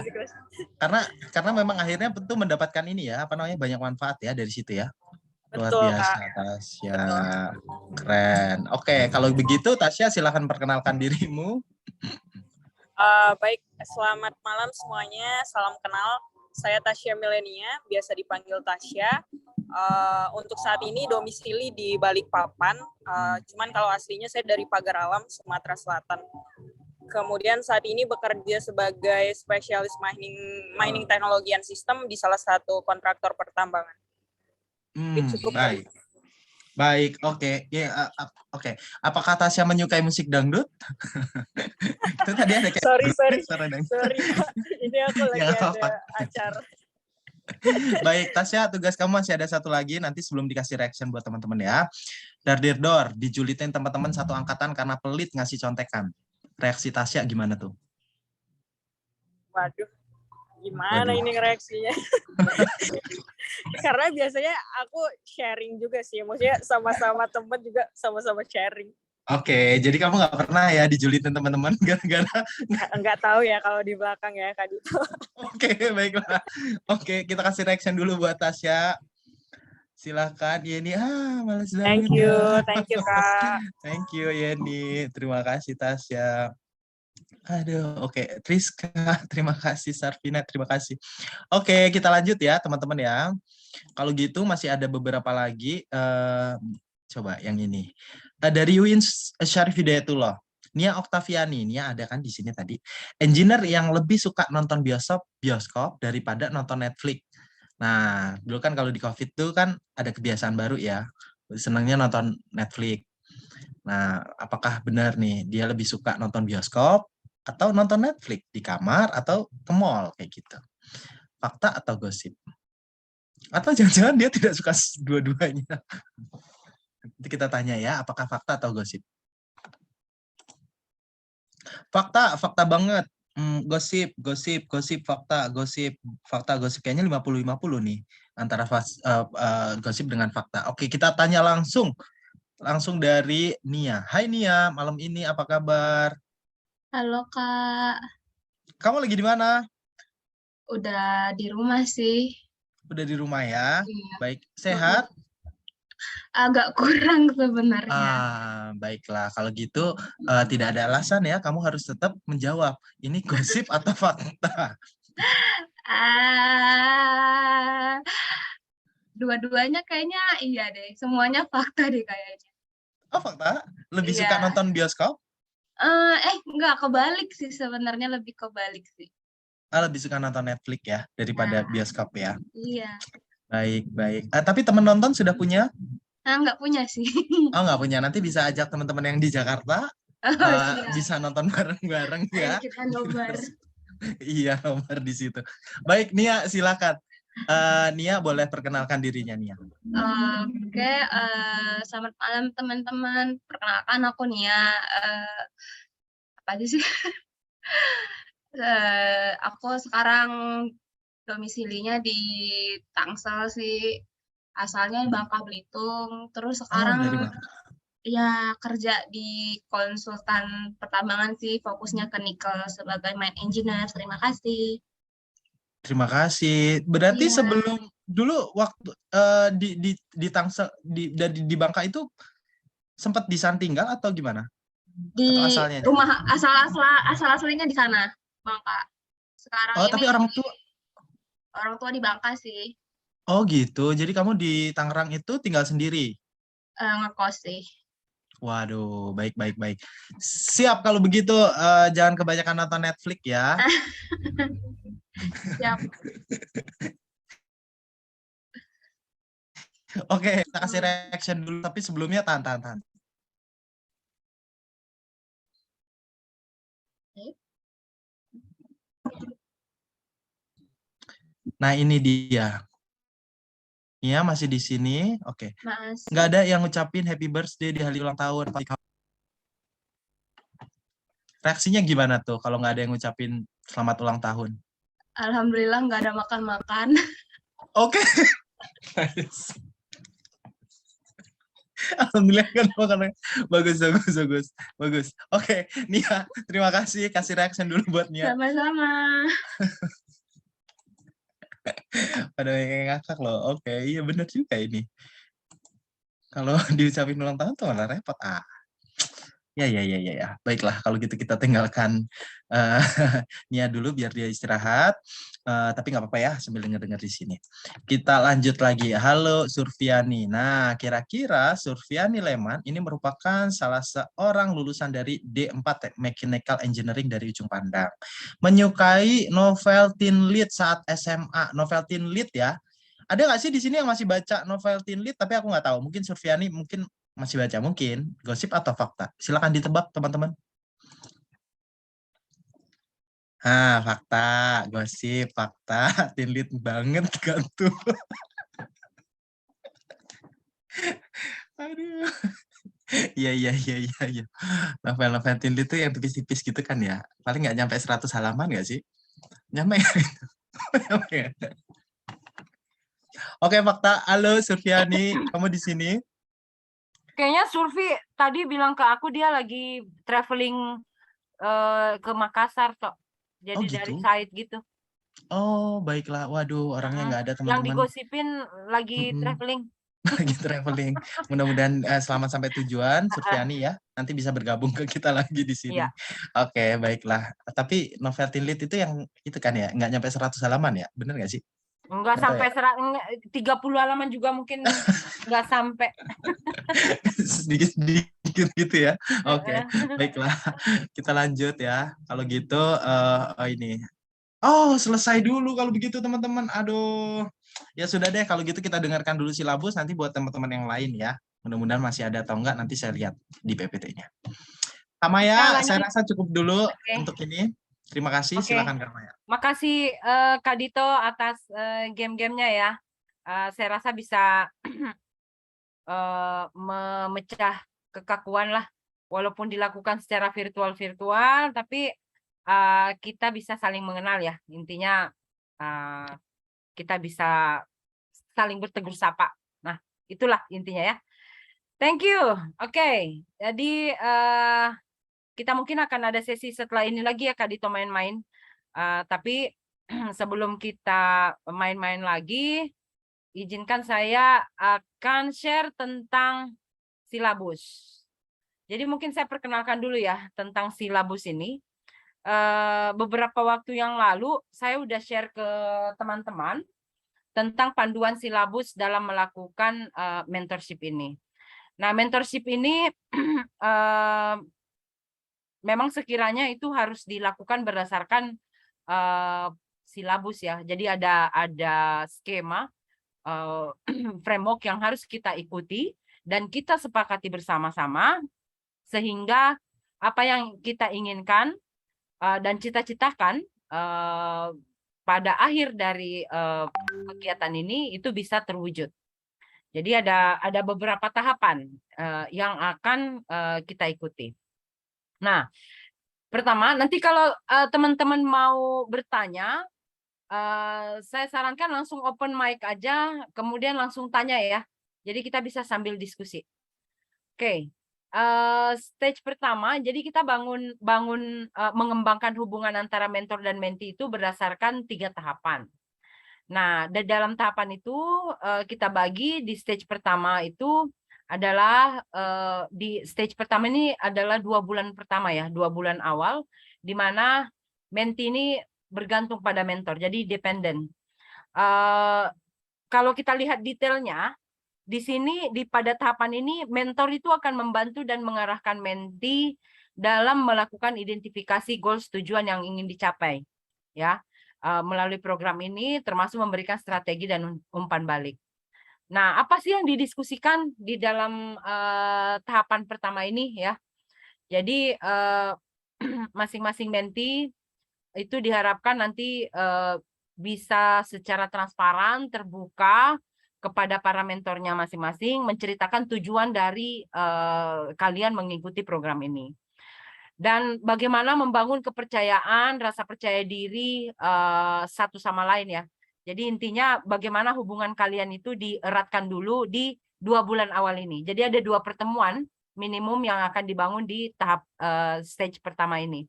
Karena memang akhirnya tentu mendapatkan ini ya, banyak manfaat ya dari situ ya. Luar biasa, Kak. Tasya. Keren. Oke, kalau begitu Tasya silakan perkenalkan dirimu. Baik, selamat malam semuanya. Salam kenal. Saya Tasya Milenia, biasa dipanggil Tasya. Untuk saat ini domisili di Balikpapan. Cuman kalau aslinya saya dari Pagar Alam, Sumatera Selatan. Kemudian saat ini bekerja sebagai spesialis mining teknologi and sistem di salah satu kontraktor pertambangan. Baik, oke. Ya, oke. Apakah Tasya menyukai musik dangdut? Itu tadi ada kayak sorry. Ini aku lagi ada acara. Baik, Tasya, tugas kamu masih ada satu lagi nanti sebelum dikasih reaction buat teman-teman ya. Dardirdor, dijulitin teman-teman satu angkatan karena pelit ngasih contekan. Reaksi Tasya gimana tuh? Waduh, gimana ini reaksinya? Karena biasanya aku sharing juga sih, maksudnya sama-sama teman juga sama-sama sharing. Oke, jadi kamu nggak pernah ya dijulitin teman-teman gara-gara? Nggak tahu ya kalau di belakang ya Kak Dito. Oke, baiklah. Oke, kita kasih reaction dulu buat Tasya. Silakan Yeni. Males banget. Thank you Kak. Thank you Yeni. Terima kasih Tasya. Aduh, oke. Triska, terima kasih. Sarvina, terima kasih. Oke, kita lanjut ya teman-teman ya. Kalau gitu masih ada beberapa lagi. Coba yang ini. Dari Win Syarif Hidayatullah. Nia Oktaviani, Nia ada kan di sini tadi. Engineer yang lebih suka nonton bioskop daripada nonton Netflix. Nah, dulu kan kalau di COVID tuh kan ada kebiasaan baru ya. Senangnya nonton Netflix. Nah, apakah benar nih dia lebih suka nonton bioskop atau nonton Netflix di kamar atau ke mall kayak gitu? Fakta atau gosip? Atau jangan-jangan dia tidak suka dua-duanya? Nanti kita tanya ya, apakah fakta atau gosip? Fakta banget. Gosip, fakta, gosip. Kayaknya 50-50 nih antara gosip dengan fakta. Oke, kita tanya langsung dari Nia. Hai Nia, malam ini apa kabar? Halo Kak. Kamu lagi di mana? Udah di rumah sih. Udah di rumah ya. Iya. Baik, sehat? Agak kurang sebenarnya. Baiklah. Kalau gitu tidak ada alasan ya, kamu harus tetap menjawab. Ini gosip atau fakta? Dua-duanya kayaknya iya deh. Semuanya fakta deh kayaknya. Oh, fakta? Lebih Iya. suka nonton bioskop? Enggak, kebalik sih sebenarnya, lebih kebalik sih. Lebih suka nonton Netflix ya daripada bioskop ya. Iya. Baik. Tapi teman nonton sudah punya? Nggak punya sih. Oh, nggak punya. Nanti bisa ajak teman-teman yang di Jakarta. Siap. Bisa nonton bareng-bareng ya. Ayo kita nobar. Iya, nobar di situ. Baik, Nia, silakan. Nia boleh perkenalkan dirinya, Nia. Oke, selamat malam teman-teman. Perkenalkan aku Nia. Apa aja sih? Aku sekarang domisilinya di Tangsel sih. Asalnya di Bangka Belitung. Terus sekarang dari Bangka. ya kerja di konsultan pertambangan sih, fokusnya ke nikel sebagai mine engineer. Terima kasih. Terima kasih. Berarti Iya. sebelum dulu waktu di Tangsel di Bangka itu sempat di sana tinggal atau gimana? Di atau asalnya? Rumah asal-asalnya di sana, Bangka. Sekarang ini tapi orang tua di Bangka sih. Oh gitu. Jadi kamu di Tangerang itu tinggal sendiri? Ngekos sih. Waduh, baik. Siap kalau begitu, jangan kebanyakan nonton Netflix ya. Siap. Oke, kita kasih reaction dulu, tapi sebelumnya tahan. Nah, ini dia. Nia masih di sini. Oke. Mas. Nggak ada yang ngucapin happy birthday di hari ulang tahun. Reaksinya gimana tuh kalau nggak ada yang ngucapin selamat ulang tahun? Alhamdulillah nggak ada makan-makan. Oke. Nice. Alhamdulillah kan makannya bagus. Oke, Nia, terima kasih. Kasih reaction dulu buat Nia. Sama-sama. Ada yang ngakak loh. Oke, iya benar juga ini. Kalau diucapin ulang tahun tuh malah repot. Ya. Baiklah, kalau gitu kita tinggalkan Nia dulu biar dia istirahat. Tapi nggak apa-apa ya, sambil denger-denger di sini. Kita lanjut lagi. Halo Surfiani. Nah, kira-kira Surfiani Leman ini merupakan salah seorang lulusan dari D4 Mechanical Engineering dari Ujung Pandang. Menyukai novel teen lead saat SMA. Novel teen lead ya. Ada nggak sih di sini yang masih baca novel teen lead? Tapi aku nggak tahu. Mungkin Surfiani masih baca, mungkin gosip atau fakta. Silakan ditebak teman-teman. Fakta, gosip, fakta, teen lead banget kan tuh. Aduh. Iya. Novel-novel teen lead tuh yang tipis-tipis gitu kan ya. Paling nggak nyampe 100 halaman nggak sih? Nyampe. Oke, fakta. Halo Surfiani, kamu di sini? Kayaknya Surfi tadi bilang ke aku dia lagi traveling ke Makassar kok. Jadi gitu? dari site gitu. Oh, baiklah. Waduh, orangnya nggak ada teman-teman. Yang digosipin lagi traveling. Lagi traveling. Mudah-mudahan selamat sampai tujuan, Surfiani ya. Nanti bisa bergabung ke kita lagi di sini. Iya. Oke, baiklah. Tapi novel teen lead itu yang itu kan ya, nggak nyampe 100 halaman ya? Bener nggak sih? Enggak sampai 30 halaman juga mungkin nggak sampai. Sedikit gitu ya. Oke, baiklah. Kita lanjut ya. Kalau gitu, ini. Oh, selesai dulu kalau begitu teman-teman. Aduh. Ya sudah deh, kalau gitu kita dengarkan dulu silabus. Nanti buat teman-teman yang lain ya. Mudah-mudahan masih ada atau enggak, nanti saya lihat di PPT-nya. Kamaya, saya rasa cukup dulu untuk ini. Terima kasih, silakan Kamaya. Makasih Kak Dito atas game-gamenya ya. Saya rasa bisa memecah kekakuan lah. Walaupun dilakukan secara virtual, tapi kita bisa saling mengenal ya. Intinya kita bisa saling bertegur sapa. Nah, itulah intinya ya. Thank you. Oke, jadi kita mungkin akan ada sesi setelah ini lagi ya Kak Dito main-main. Tapi sebelum kita main-main lagi, izinkan saya akan share tentang silabus. Jadi mungkin saya perkenalkan dulu ya tentang silabus ini. Beberapa waktu yang lalu saya udah share ke teman-teman tentang panduan silabus dalam melakukan mentorship ini. Nah, mentorship ini memang sekiranya itu harus dilakukan berdasarkan silabus ya. Jadi ada skema framework yang harus kita ikuti dan kita sepakati bersama-sama sehingga apa yang kita inginkan dan cita-citakan pada akhir dari kegiatan ini itu bisa terwujud. Jadi ada beberapa tahapan yang akan kita ikuti. Nah, pertama, nanti kalau teman-teman mau bertanya, saya sarankan langsung open mic aja, kemudian langsung tanya ya. Jadi kita bisa sambil diskusi. Oke, stage pertama, jadi kita bangun mengembangkan hubungan antara mentor dan mentee itu berdasarkan 3 tahapan. Nah, dalam tahapan itu kita bagi di stage pertama itu adalah di stage pertama ini adalah 2 bulan pertama ya, 2 bulan awal, di mana mentee ini bergantung pada mentor, jadi dependen. Kalau kita lihat detailnya, di sini pada tahapan ini mentor itu akan membantu dan mengarahkan mentee dalam melakukan identifikasi goals tujuan yang ingin dicapai, ya melalui program ini, termasuk memberikan strategi dan umpan balik. Nah, apa sih yang didiskusikan di dalam tahapan pertama ini ya? Jadi masing-masing mentee itu diharapkan nanti bisa secara transparan, terbuka kepada para mentornya masing-masing, menceritakan tujuan dari kalian mengikuti program ini. Dan bagaimana membangun kepercayaan, rasa percaya diri satu sama lain ya. Jadi intinya bagaimana hubungan kalian itu dieratkan dulu di 2 bulan awal ini. Jadi ada 2 pertemuan minimum yang akan dibangun di tahap stage pertama ini.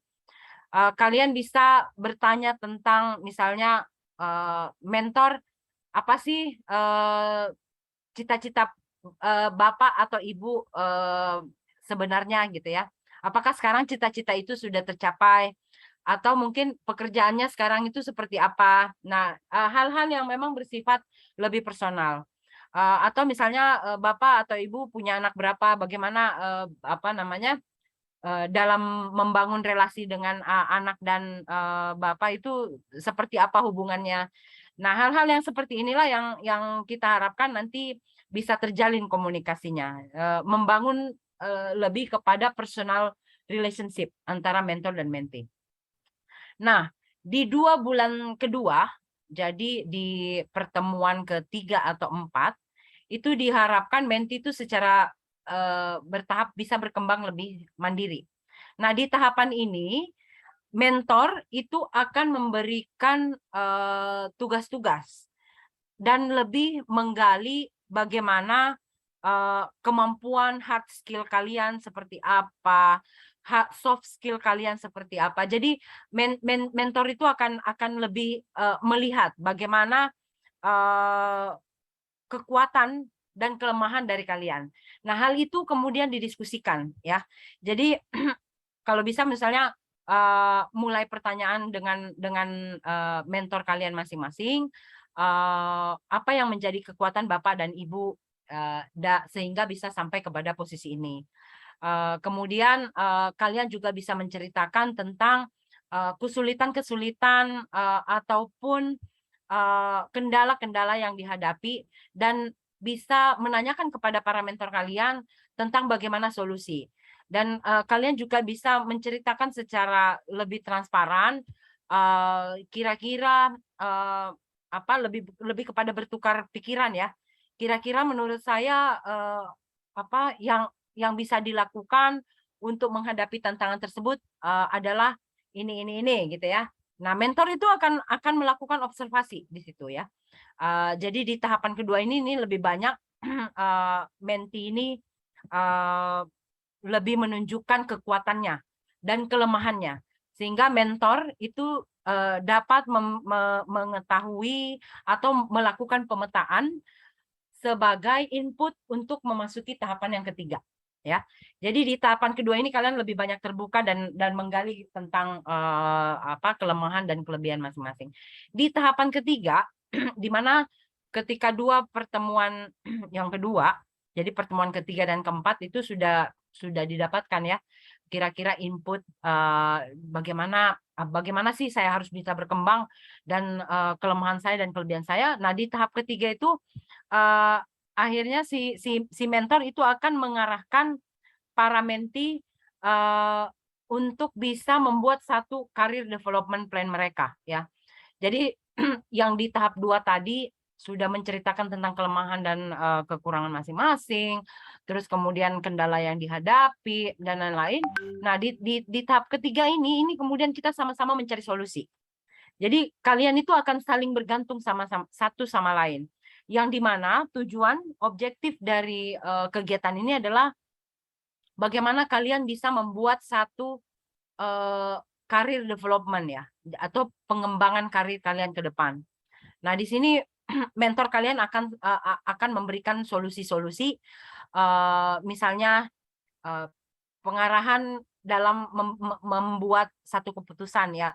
Kalian bisa bertanya tentang misalnya mentor, apa sih cita-cita Bapak atau Ibu sebenarnya gitu ya. Apakah sekarang cita-cita itu sudah tercapai? Atau mungkin pekerjaannya sekarang itu seperti apa? Nah, hal-hal yang memang bersifat lebih personal. Atau misalnya Bapak atau Ibu punya anak berapa, bagaimana apa namanya, dalam membangun relasi dengan anak dan Bapak itu seperti apa hubungannya. Nah, hal-hal yang seperti inilah yang kita harapkan nanti bisa terjalin komunikasinya, membangun lebih kepada personal relationship antara mentor dan mentee. Nah, di 2 bulan kedua, jadi di pertemuan ketiga atau 4, itu diharapkan mentee itu secara bertahap bisa berkembang lebih mandiri. Nah, di tahapan ini, mentor itu akan memberikan tugas-tugas dan lebih menggali bagaimana kemampuan hard skill kalian seperti apa, soft skill kalian seperti apa. Jadi mentor itu akan lebih melihat bagaimana kekuatan dan kelemahan dari kalian. Nah, hal itu kemudian didiskusikan ya. Jadi kalau bisa misalnya mulai pertanyaan dengan mentor kalian masing-masing, apa yang menjadi kekuatan Bapak dan Ibu sehingga bisa sampai kepada posisi ini. Kemudian kalian juga bisa menceritakan tentang kesulitan-kesulitan ataupun kendala-kendala yang dihadapi dan bisa menanyakan kepada para mentor kalian tentang bagaimana solusi. Dan kalian juga bisa menceritakan secara lebih transparan kira-kira apa lebih kepada bertukar pikiran ya. Kira-kira menurut saya apa yang bisa dilakukan untuk menghadapi tantangan tersebut adalah ini gitu ya. Nah, mentor itu akan melakukan observasi di situ ya. Jadi di tahapan kedua ini lebih banyak mentee ini lebih menunjukkan kekuatannya dan kelemahannya, sehingga mentor itu dapat mengetahui atau melakukan pemetaan sebagai input untuk memasuki tahapan yang ketiga, ya. Jadi di tahapan kedua ini kalian lebih banyak terbuka dan menggali tentang kelemahan dan kelebihan masing-masing. Di tahapan ketiga, di mana ketika dua pertemuan yang kedua, jadi pertemuan ketiga dan keempat itu sudah didapatkan ya, kira-kira input bagaimana sih saya harus bisa berkembang dan kelemahan saya dan kelebihan saya. Nah, di tahap ketiga itu akhirnya si mentor itu akan mengarahkan para mentee untuk bisa membuat satu career development plan mereka, ya. Jadi yang di tahap 2 tadi sudah menceritakan tentang kelemahan dan kekurangan masing-masing, terus kemudian kendala yang dihadapi dan lain-lain. Nah, di tahap ketiga ini kemudian kita sama-sama mencari solusi. Jadi kalian itu akan saling bergantung satu sama lain. Yang dimana tujuan objektif dari kegiatan ini adalah bagaimana kalian bisa membuat satu career development ya, atau pengembangan karir kalian ke depan. Nah, di sini mentor kalian akan memberikan solusi-solusi, misalnya pengarahan dalam membuat satu keputusan ya,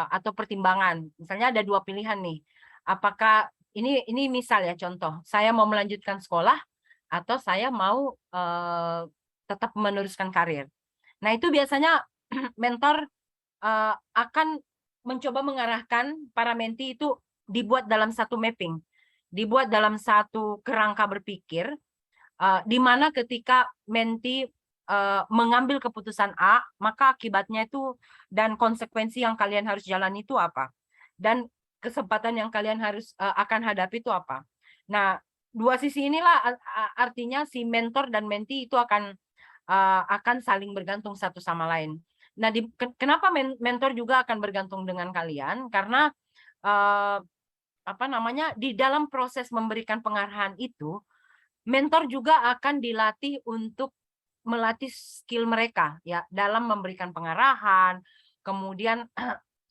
atau pertimbangan. Misalnya ada 2 pilihan nih. Apakah ini misal ya, contoh, saya mau melanjutkan sekolah atau saya mau tetap meneruskan karir. Nah, itu biasanya mentor akan mencoba mengarahkan para mentee itu dibuat dalam satu mapping, dibuat dalam satu kerangka berpikir, di mana ketika mentee mengambil keputusan A, maka akibatnya itu dan konsekuensi yang kalian harus jalani itu apa, dan kesempatan yang kalian harus akan hadapi itu apa. Nah, 2 sisi inilah artinya si mentor dan mentee itu akan saling bergantung satu sama lain. Nah, kenapa mentor juga akan bergantung dengan kalian? Karena di dalam proses memberikan pengarahan itu, mentor juga akan dilatih untuk melatih skill mereka ya dalam memberikan pengarahan. Kemudian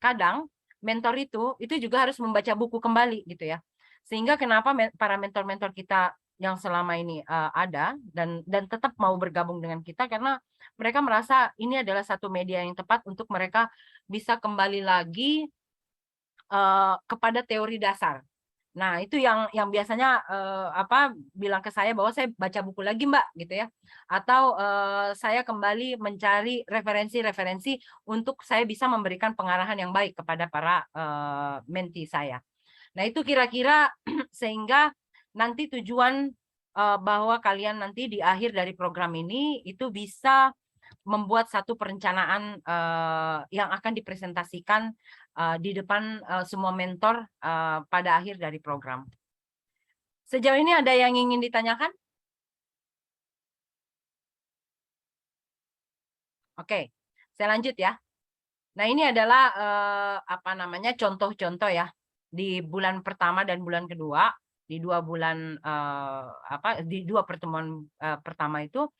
kadang mentor itu juga harus membaca buku kembali gitu ya. Sehingga kenapa para mentor-mentor kita yang selama ini ada dan tetap mau bergabung dengan kita, karena mereka merasa ini adalah satu media yang tepat untuk mereka bisa kembali lagi kepada teori dasar. Nah, itu yang biasanya bilang ke saya bahwa saya baca buku lagi, Mbak, gitu ya. Atau saya kembali mencari referensi-referensi untuk saya bisa memberikan pengarahan yang baik kepada para mentee saya. Nah, itu kira-kira sehingga nanti tujuan bahwa kalian nanti di akhir dari program ini itu bisa membuat satu perencanaan yang akan dipresentasikan di depan semua mentor pada akhir dari program. Sejauh ini ada yang ingin ditanyakan? Oke, saya lanjut ya. Nah, ini adalah contoh-contoh ya di bulan pertama dan bulan kedua, di 2 bulan di 2 pertemuan pertama itu.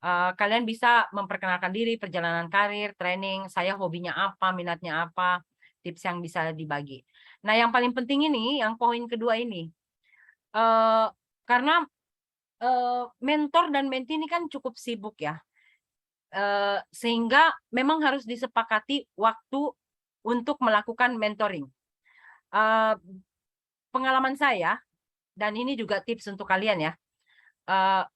Kalian bisa memperkenalkan diri, perjalanan karir, training, saya hobinya apa, minatnya apa, tips yang bisa dibagi. Nah, yang paling penting ini, yang poin kedua ini, karena mentor dan mentee ini kan cukup sibuk ya, sehingga memang harus disepakati waktu untuk melakukan mentoring. Pengalaman saya, dan ini juga tips untuk kalian ya,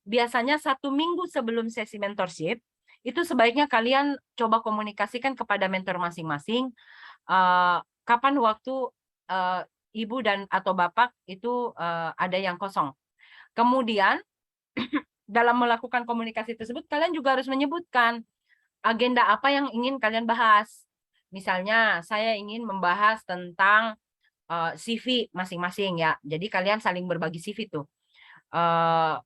biasanya 1 minggu sebelum sesi mentorship, itu sebaiknya kalian coba komunikasikan kepada mentor masing-masing, kapan waktu ibu dan atau bapak itu ada yang kosong. Kemudian, dalam melakukan komunikasi tersebut, kalian juga harus menyebutkan agenda apa yang ingin kalian bahas. Misalnya, saya ingin membahas tentang CV masing-masing ya, jadi kalian saling berbagi CV tuh.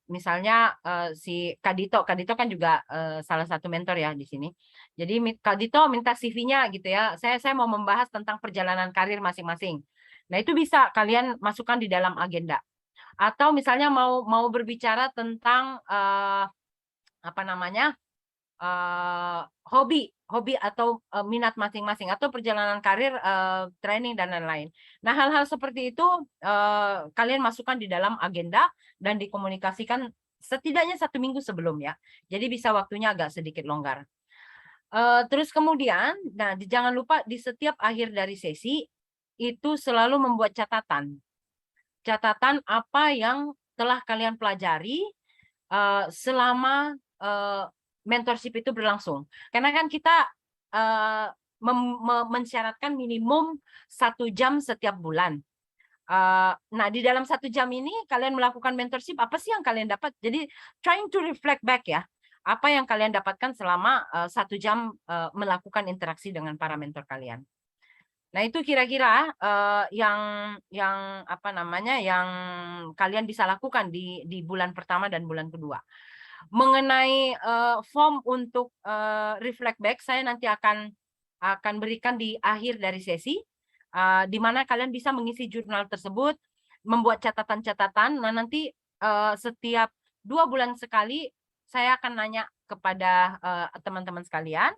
Misalnya si Kadito kan juga salah satu mentor ya di sini. Jadi Kadito minta CV-nya gitu ya. Saya mau membahas tentang perjalanan karir masing-masing. Nah, itu bisa kalian masukkan di dalam agenda. Atau misalnya mau berbicara tentang hobi hobi atau minat masing-masing atau perjalanan karir, training dan lain-lain. Nah, hal-hal seperti itu kalian masukkan di dalam agenda dan dikomunikasikan setidaknya 1 minggu sebelum ya. Jadi bisa waktunya agak sedikit longgar. Terus kemudian, nah jangan lupa di setiap akhir dari sesi itu selalu membuat catatan. Catatan apa yang telah kalian pelajari selama mentorship itu berlangsung. Karena kan kita mensyaratkan minimum 1 jam setiap bulan. Nah, di dalam 1 jam ini kalian melakukan mentorship, apa sih yang kalian dapat? Jadi trying to reflect back ya, apa yang kalian dapatkan selama 1 jam melakukan interaksi dengan para mentor kalian. Nah, itu kira-kira yang apa namanya, yang kalian bisa lakukan di bulan pertama dan bulan kedua. Mengenai form untuk reflect back, saya nanti akan berikan di akhir dari sesi, di mana kalian bisa mengisi jurnal tersebut, membuat catatan-catatan. Nah, nanti setiap 2 bulan sekali saya akan nanya kepada teman-teman sekalian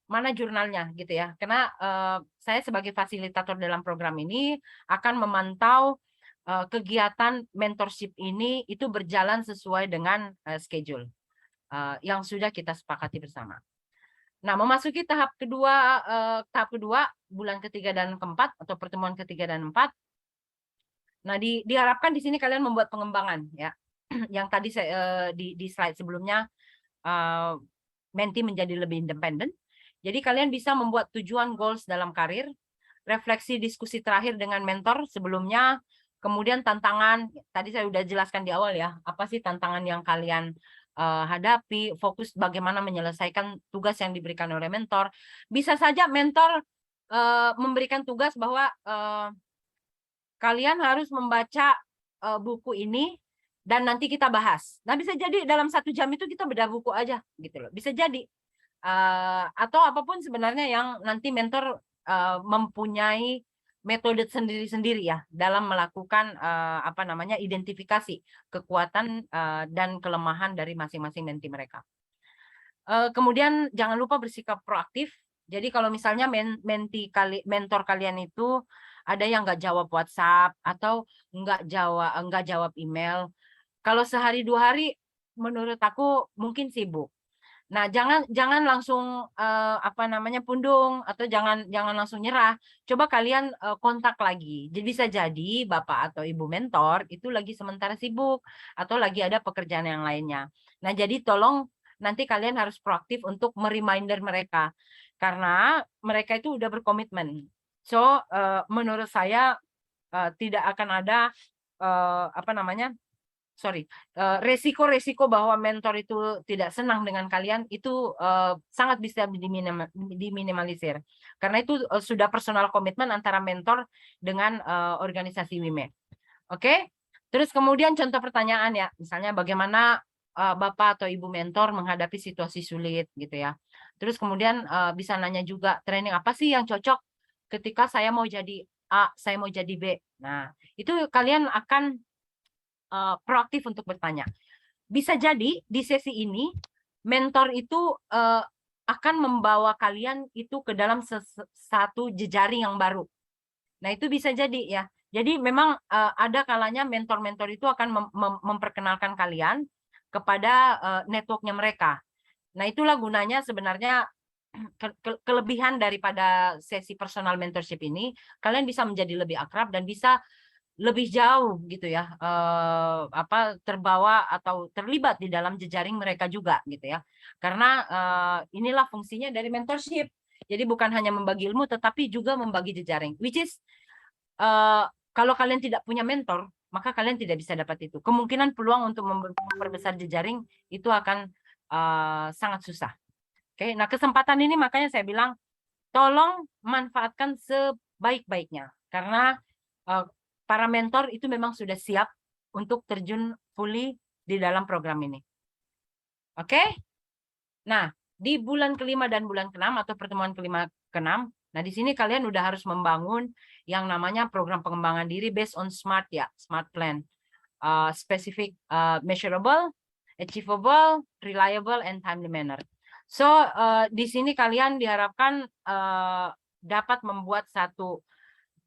mana jurnalnya gitu ya. Karena saya sebagai fasilitator dalam program ini akan memantau kegiatan mentorship ini itu berjalan sesuai dengan schedule yang sudah kita sepakati bersama. Nah, memasuki tahap kedua bulan ketiga dan keempat atau pertemuan ketiga dan 4. Nah, diharapkan di sini kalian membuat pengembangan ya. Yang tadi saya di slide sebelumnya menti menjadi lebih independen. Jadi kalian bisa membuat tujuan goals dalam karir, refleksi diskusi terakhir dengan mentor sebelumnya, kemudian tantangan, tadi saya sudah jelaskan di awal ya, apa sih tantangan yang kalian hadapi, fokus bagaimana menyelesaikan tugas yang diberikan oleh mentor. Bisa saja mentor memberikan tugas bahwa kalian harus membaca buku ini dan nanti kita bahas. Nah, bisa jadi dalam 1 jam itu kita bedah buku aja gitu loh. Bisa jadi atau apapun sebenarnya yang nanti mentor mempunyai metode sendiri-sendiri ya dalam melakukan apa namanya identifikasi kekuatan dan kelemahan dari masing-masing menti mereka. Kemudian jangan lupa bersikap proaktif. Jadi kalau misalnya mentor kalian itu ada yang nggak jawab WhatsApp atau nggak jawab email, kalau sehari 2 hari menurut aku mungkin sibuk. Nah, jangan langsung apa namanya pundung atau jangan langsung nyerah. Coba kalian kontak lagi. Jadi bisa jadi Bapak atau Ibu mentor itu lagi sementara sibuk atau lagi ada pekerjaan yang lainnya. Nah, jadi tolong nanti kalian harus proaktif untuk mereminder mereka karena mereka itu udah berkomitmen. So, menurut saya tidak akan ada apa namanya? resiko-resiko bahwa mentor itu tidak senang dengan kalian itu sangat bisa diminimalisir karena itu sudah personal komitmen antara mentor dengan organisasi WIME. Oke? Terus kemudian contoh pertanyaan ya, misalnya bagaimana Bapak atau Ibu mentor menghadapi situasi sulit gitu ya. Terus kemudian bisa nanya juga training apa sih yang cocok ketika saya mau jadi A, saya mau jadi B. Nah, itu kalian akan proaktif untuk bertanya. Bisa jadi di sesi ini mentor itu akan membawa kalian itu ke dalam satu jejaring yang baru. Nah, itu bisa jadi ya. Jadi memang ada kalanya mentor-mentor itu akan memperkenalkan kalian kepada networknya mereka. Nah, itulah gunanya sebenarnya kelebihan daripada sesi personal mentorship ini, kalian bisa menjadi lebih akrab dan bisa lebih jauh gitu ya, terbawa atau terlibat di dalam jejaring mereka juga gitu ya. Karena inilah fungsinya dari mentorship. Jadi bukan hanya membagi ilmu, tetapi juga membagi jejaring. Which is kalau kalian tidak punya mentor, maka kalian tidak bisa dapat itu. Kemungkinan peluang untuk memperbesar jejaring itu akan sangat susah. Oke, nah kesempatan ini makanya saya bilang, tolong manfaatkan sebaik-baiknya karena para mentor itu memang sudah siap untuk terjun fully di dalam program ini. Oke? Nah, di bulan kelima dan bulan ke-6 atau pertemuan kelima ke-6, nah di sini kalian udah harus membangun yang namanya program pengembangan diri based on SMART ya, SMART plan. Specific, measurable, achievable, reliable, and timely manner. So di sini kalian diharapkan dapat membuat satu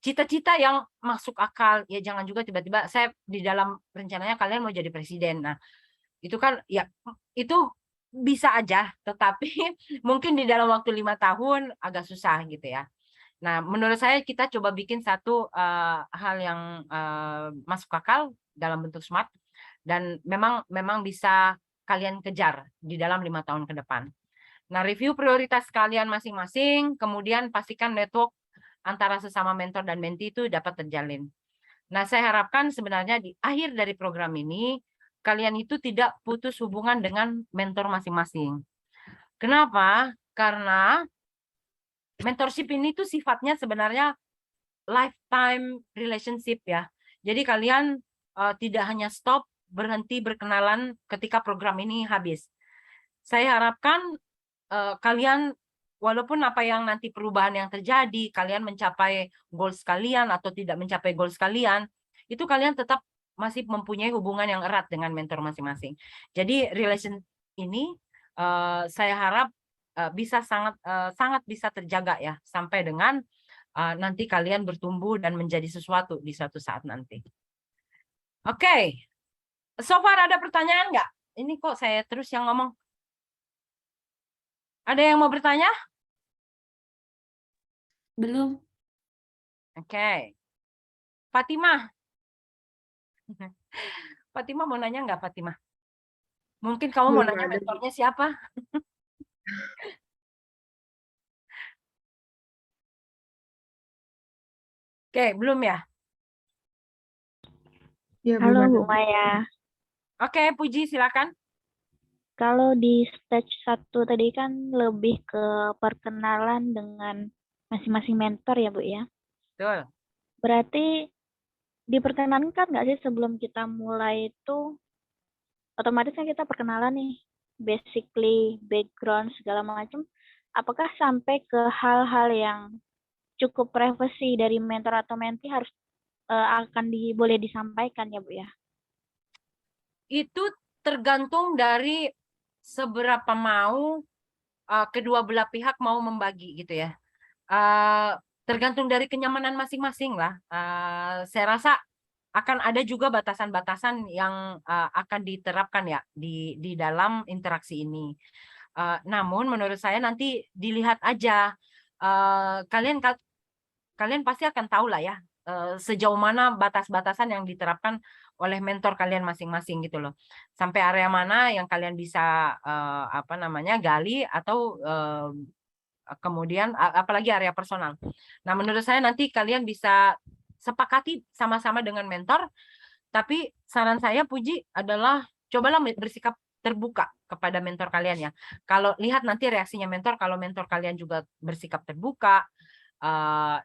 cita-cita yang masuk akal. Ya jangan juga tiba-tiba saya di dalam rencananya kalian mau jadi presiden. Nah, itu kan ya itu bisa aja, tetapi mungkin di dalam waktu 5 tahun agak susah gitu ya. Nah, menurut saya kita coba bikin satu hal yang masuk akal dalam bentuk smart dan memang bisa kalian kejar di dalam 5 tahun ke depan. Nah, review prioritas kalian masing-masing, kemudian pastikan network antara sesama mentor dan mentee itu dapat terjalin. Nah, saya harapkan sebenarnya di akhir dari program ini, kalian itu tidak putus hubungan dengan mentor masing-masing. Kenapa? Karena mentorship ini tuh sifatnya sebenarnya lifetime relationship ya. Jadi kalian tidak hanya stop, berhenti berkenalan ketika program ini habis. Saya harapkan kalian walaupun apa yang nanti perubahan yang terjadi, kalian mencapai goals kalian atau tidak mencapai goals kalian, itu kalian tetap masih mempunyai hubungan yang erat dengan mentor masing-masing. Jadi relation ini saya harap bisa sangat bisa terjaga ya sampai dengan nanti kalian bertumbuh dan menjadi sesuatu di suatu saat nanti. Oke. So far ada pertanyaan nggak? Ini kok saya terus yang ngomong. Ada yang mau bertanya? Belum. Oke. Fatimah. Fatimah mau nanya nggak, Fatimah? Mungkin kamu mau Belum nanya ada. mentornya siapa? Oke, belum ya? Ya, Halo belum Bu ada. Maya, Oke, Puji silakan. kalau di stage 1 tadi kan lebih ke perkenalan dengan masing-masing mentor ya Bu ya. Betul. Berarti diperkenankan nggak sih sebelum kita mulai itu, otomatis kan kita perkenalan nih, basically background segala macam. Apakah sampai ke hal-hal yang cukup privasi dari mentor atau mentee harus akan boleh disampaikan ya Bu ya? Itu tergantung dari seberapa mau kedua belah pihak mau membagi gitu ya. Tergantung dari kenyamanan masing-masing lah. Saya rasa akan ada juga batasan-batasan yang akan diterapkan ya di dalam interaksi ini. Namun menurut saya nanti dilihat aja. Kalian pasti akan tahu lah ya sejauh mana batas-batasan yang diterapkan oleh mentor kalian masing-masing gitu loh. Sampai area mana yang kalian bisa gali atau kemudian apalagi area personal. Nah, menurut saya nanti kalian bisa sepakati sama-sama dengan mentor, tapi saran saya Puji adalah cobalah bersikap terbuka kepada mentor kalian ya. Kalau lihat nanti reaksinya mentor, kalau mentor kalian juga bersikap terbuka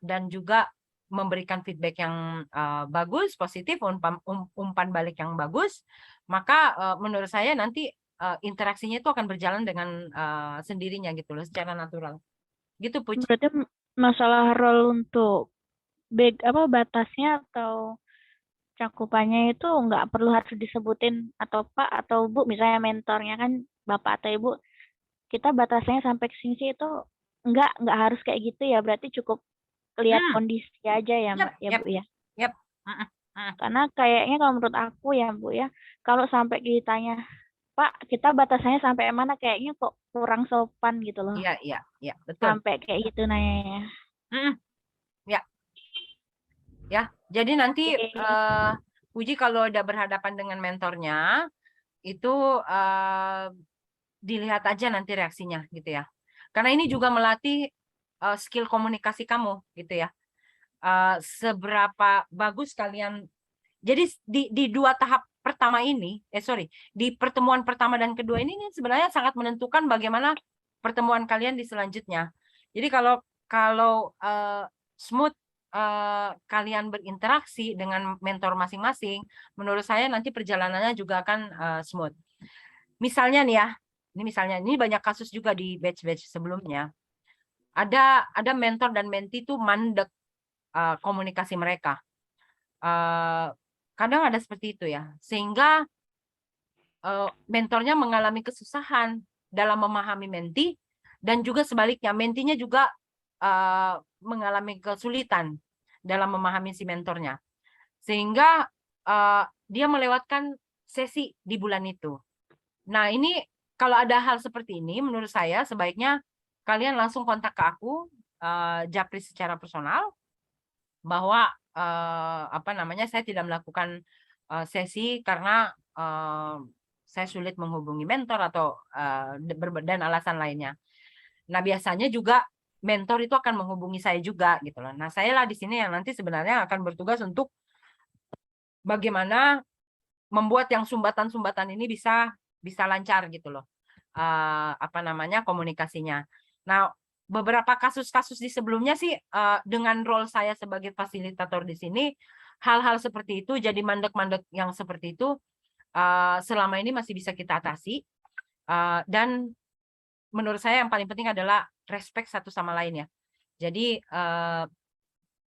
dan juga memberikan feedback yang bagus, positif, umpan balik yang bagus, maka menurut saya nanti interaksinya itu akan berjalan dengan sendirinya gitu loh, secara natural. Gitu Puji. Berarti masalah role untuk batasnya atau cakupannya itu nggak perlu harus disebutin atau Pak atau Bu, misalnya mentornya kan Bapak atau Ibu, kita batasnya sampai ke sini itu nggak harus kayak gitu ya, berarti cukup lihat kondisi aja ya Mbak ya Bu ya. Yep. Karena kayaknya kalau menurut aku ya Bu ya, kalau sampai ditanya Pak kita batasannya sampai mana, kayaknya kok kurang sopan gitu loh. Iya betul. Sampai kayak gitu nanyanya. Ya, jadi nanti Puji kalau udah berhadapan dengan mentornya itu dilihat aja nanti reaksinya gitu ya. Karena ini juga melatih skill komunikasi kamu gitu ya. Seberapa bagus kalian. Jadi di 2 tahap pertama ini, di pertemuan pertama dan kedua ini sebenarnya sangat menentukan bagaimana pertemuan kalian di selanjutnya. Jadi kalau smooth kalian berinteraksi dengan mentor masing-masing, menurut saya nanti perjalanannya juga akan smooth. Misalnya nih ya, ini banyak kasus juga di batch-batch sebelumnya. Ada mentor dan mentee itu mandek komunikasi mereka. Kadang ada seperti itu ya, sehingga mentornya mengalami kesusahan dalam memahami menti, dan juga sebaliknya mentinya juga mengalami kesulitan dalam memahami si mentornya, sehingga dia melewatkan sesi di bulan itu. Nah, ini kalau ada hal seperti ini, menurut saya sebaiknya kalian langsung kontak ke aku, japri secara personal, bahwa saya tidak melakukan sesi karena saya sulit menghubungi mentor atau dan alasan lainnya. Nah, biasanya juga mentor itu akan menghubungi saya juga gitu loh. Nah, saya lah di sini yang nanti sebenarnya akan bertugas untuk bagaimana membuat yang sumbatan-sumbatan ini bisa lancar gitu loh. Komunikasinya. Nah, beberapa kasus-kasus di sebelumnya sih dengan role saya sebagai fasilitator di sini, hal-hal seperti itu, jadi mandek-mandek yang seperti itu selama ini masih bisa kita atasi, dan menurut saya yang paling penting adalah respect satu sama lain ya. Jadi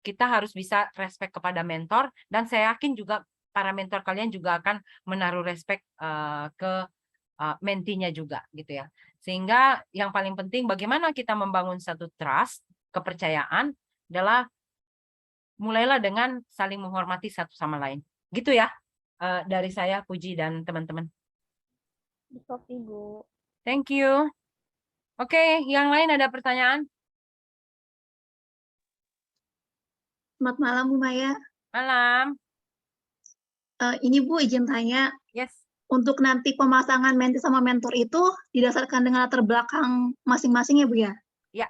kita harus bisa respect kepada mentor, dan saya yakin juga para mentor kalian juga akan menaruh respect ke mentinya juga gitu ya. Sehingga yang paling penting bagaimana kita membangun satu trust, kepercayaan, adalah mulailah dengan saling menghormati satu sama lain. Gitu ya, dari saya, Puji dan teman-teman. Ibu. Thank you. Oke, yang lain ada pertanyaan? Selamat malam, Bu Maya. Malam. Ini Bu izin tanya. Yes. Untuk nanti pemasangan menti sama mentor itu didasarkan dengan latar belakang masing-masing ya Bu ya? Ya.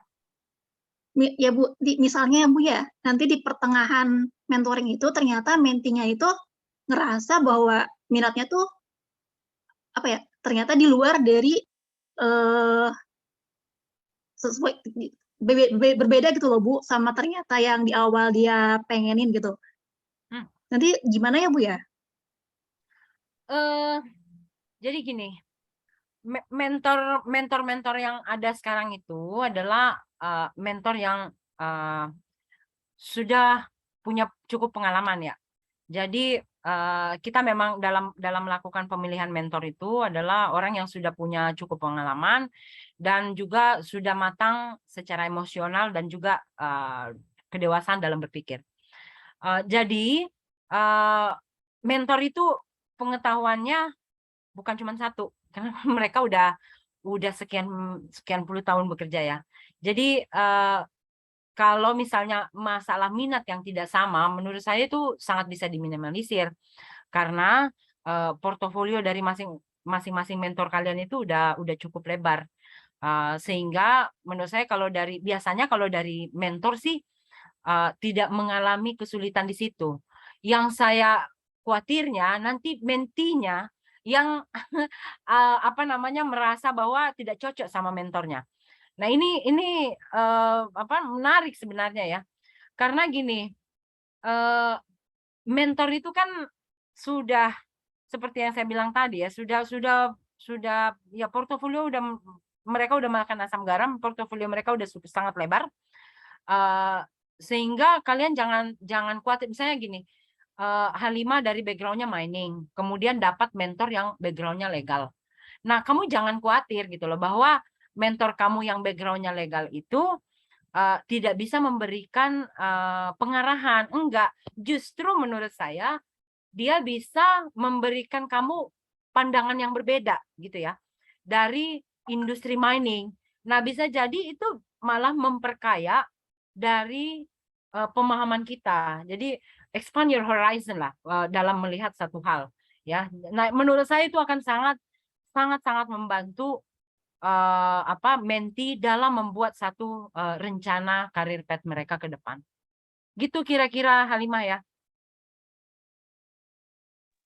Ya Bu, misalnya ya Bu ya, nanti di pertengahan mentoring itu ternyata mentinya itu ngerasa bahwa minatnya tuh ternyata di luar dari sesuai berbeda gitu loh Bu, sama ternyata yang di awal dia pengenin gitu. Nanti gimana ya Bu ya? Jadi gini, mentor yang ada sekarang itu adalah mentor yang sudah punya cukup pengalaman ya. Jadi kita memang dalam melakukan pemilihan mentor itu adalah orang yang sudah punya cukup pengalaman dan juga sudah matang secara emosional dan juga kedewasaan dalam berpikir. Jadi mentor itu pengetahuannya bukan cuma satu, karena mereka udah sekian puluh tahun bekerja ya. Jadi kalau misalnya masalah minat yang tidak sama, menurut saya itu sangat bisa diminimalisir karena portofolio dari masing-masing mentor kalian itu udah cukup lebar, sehingga menurut saya biasanya kalau dari mentor sih tidak mengalami kesulitan di situ. Yang saya khawatirnya nanti mentinya yang merasa bahwa tidak cocok sama mentornya. Nah, ini menarik sebenarnya ya. Karena gini, mentor itu kan sudah seperti yang saya bilang tadi ya, sudah ya portofolio mereka udah makan asam garam, portofolio mereka udah sangat lebar. Sehingga kalian jangan khawatir. Misalnya gini, Halimah dari background-nya mining, kemudian dapat mentor yang background-nya legal. Nah, kamu jangan khawatir gitu loh, bahwa mentor kamu yang background-nya legal itu tidak bisa memberikan pengarahan. Enggak, justru menurut saya dia bisa memberikan kamu pandangan yang berbeda gitu ya dari industri mining. Nah, bisa jadi itu malah memperkaya dari pemahaman kita. Jadi expand your horizon lah dalam melihat satu hal ya. Nah, menurut saya itu akan sangat membantu menti dalam membuat satu rencana karir path mereka ke depan. Gitu kira-kira Halimah ya.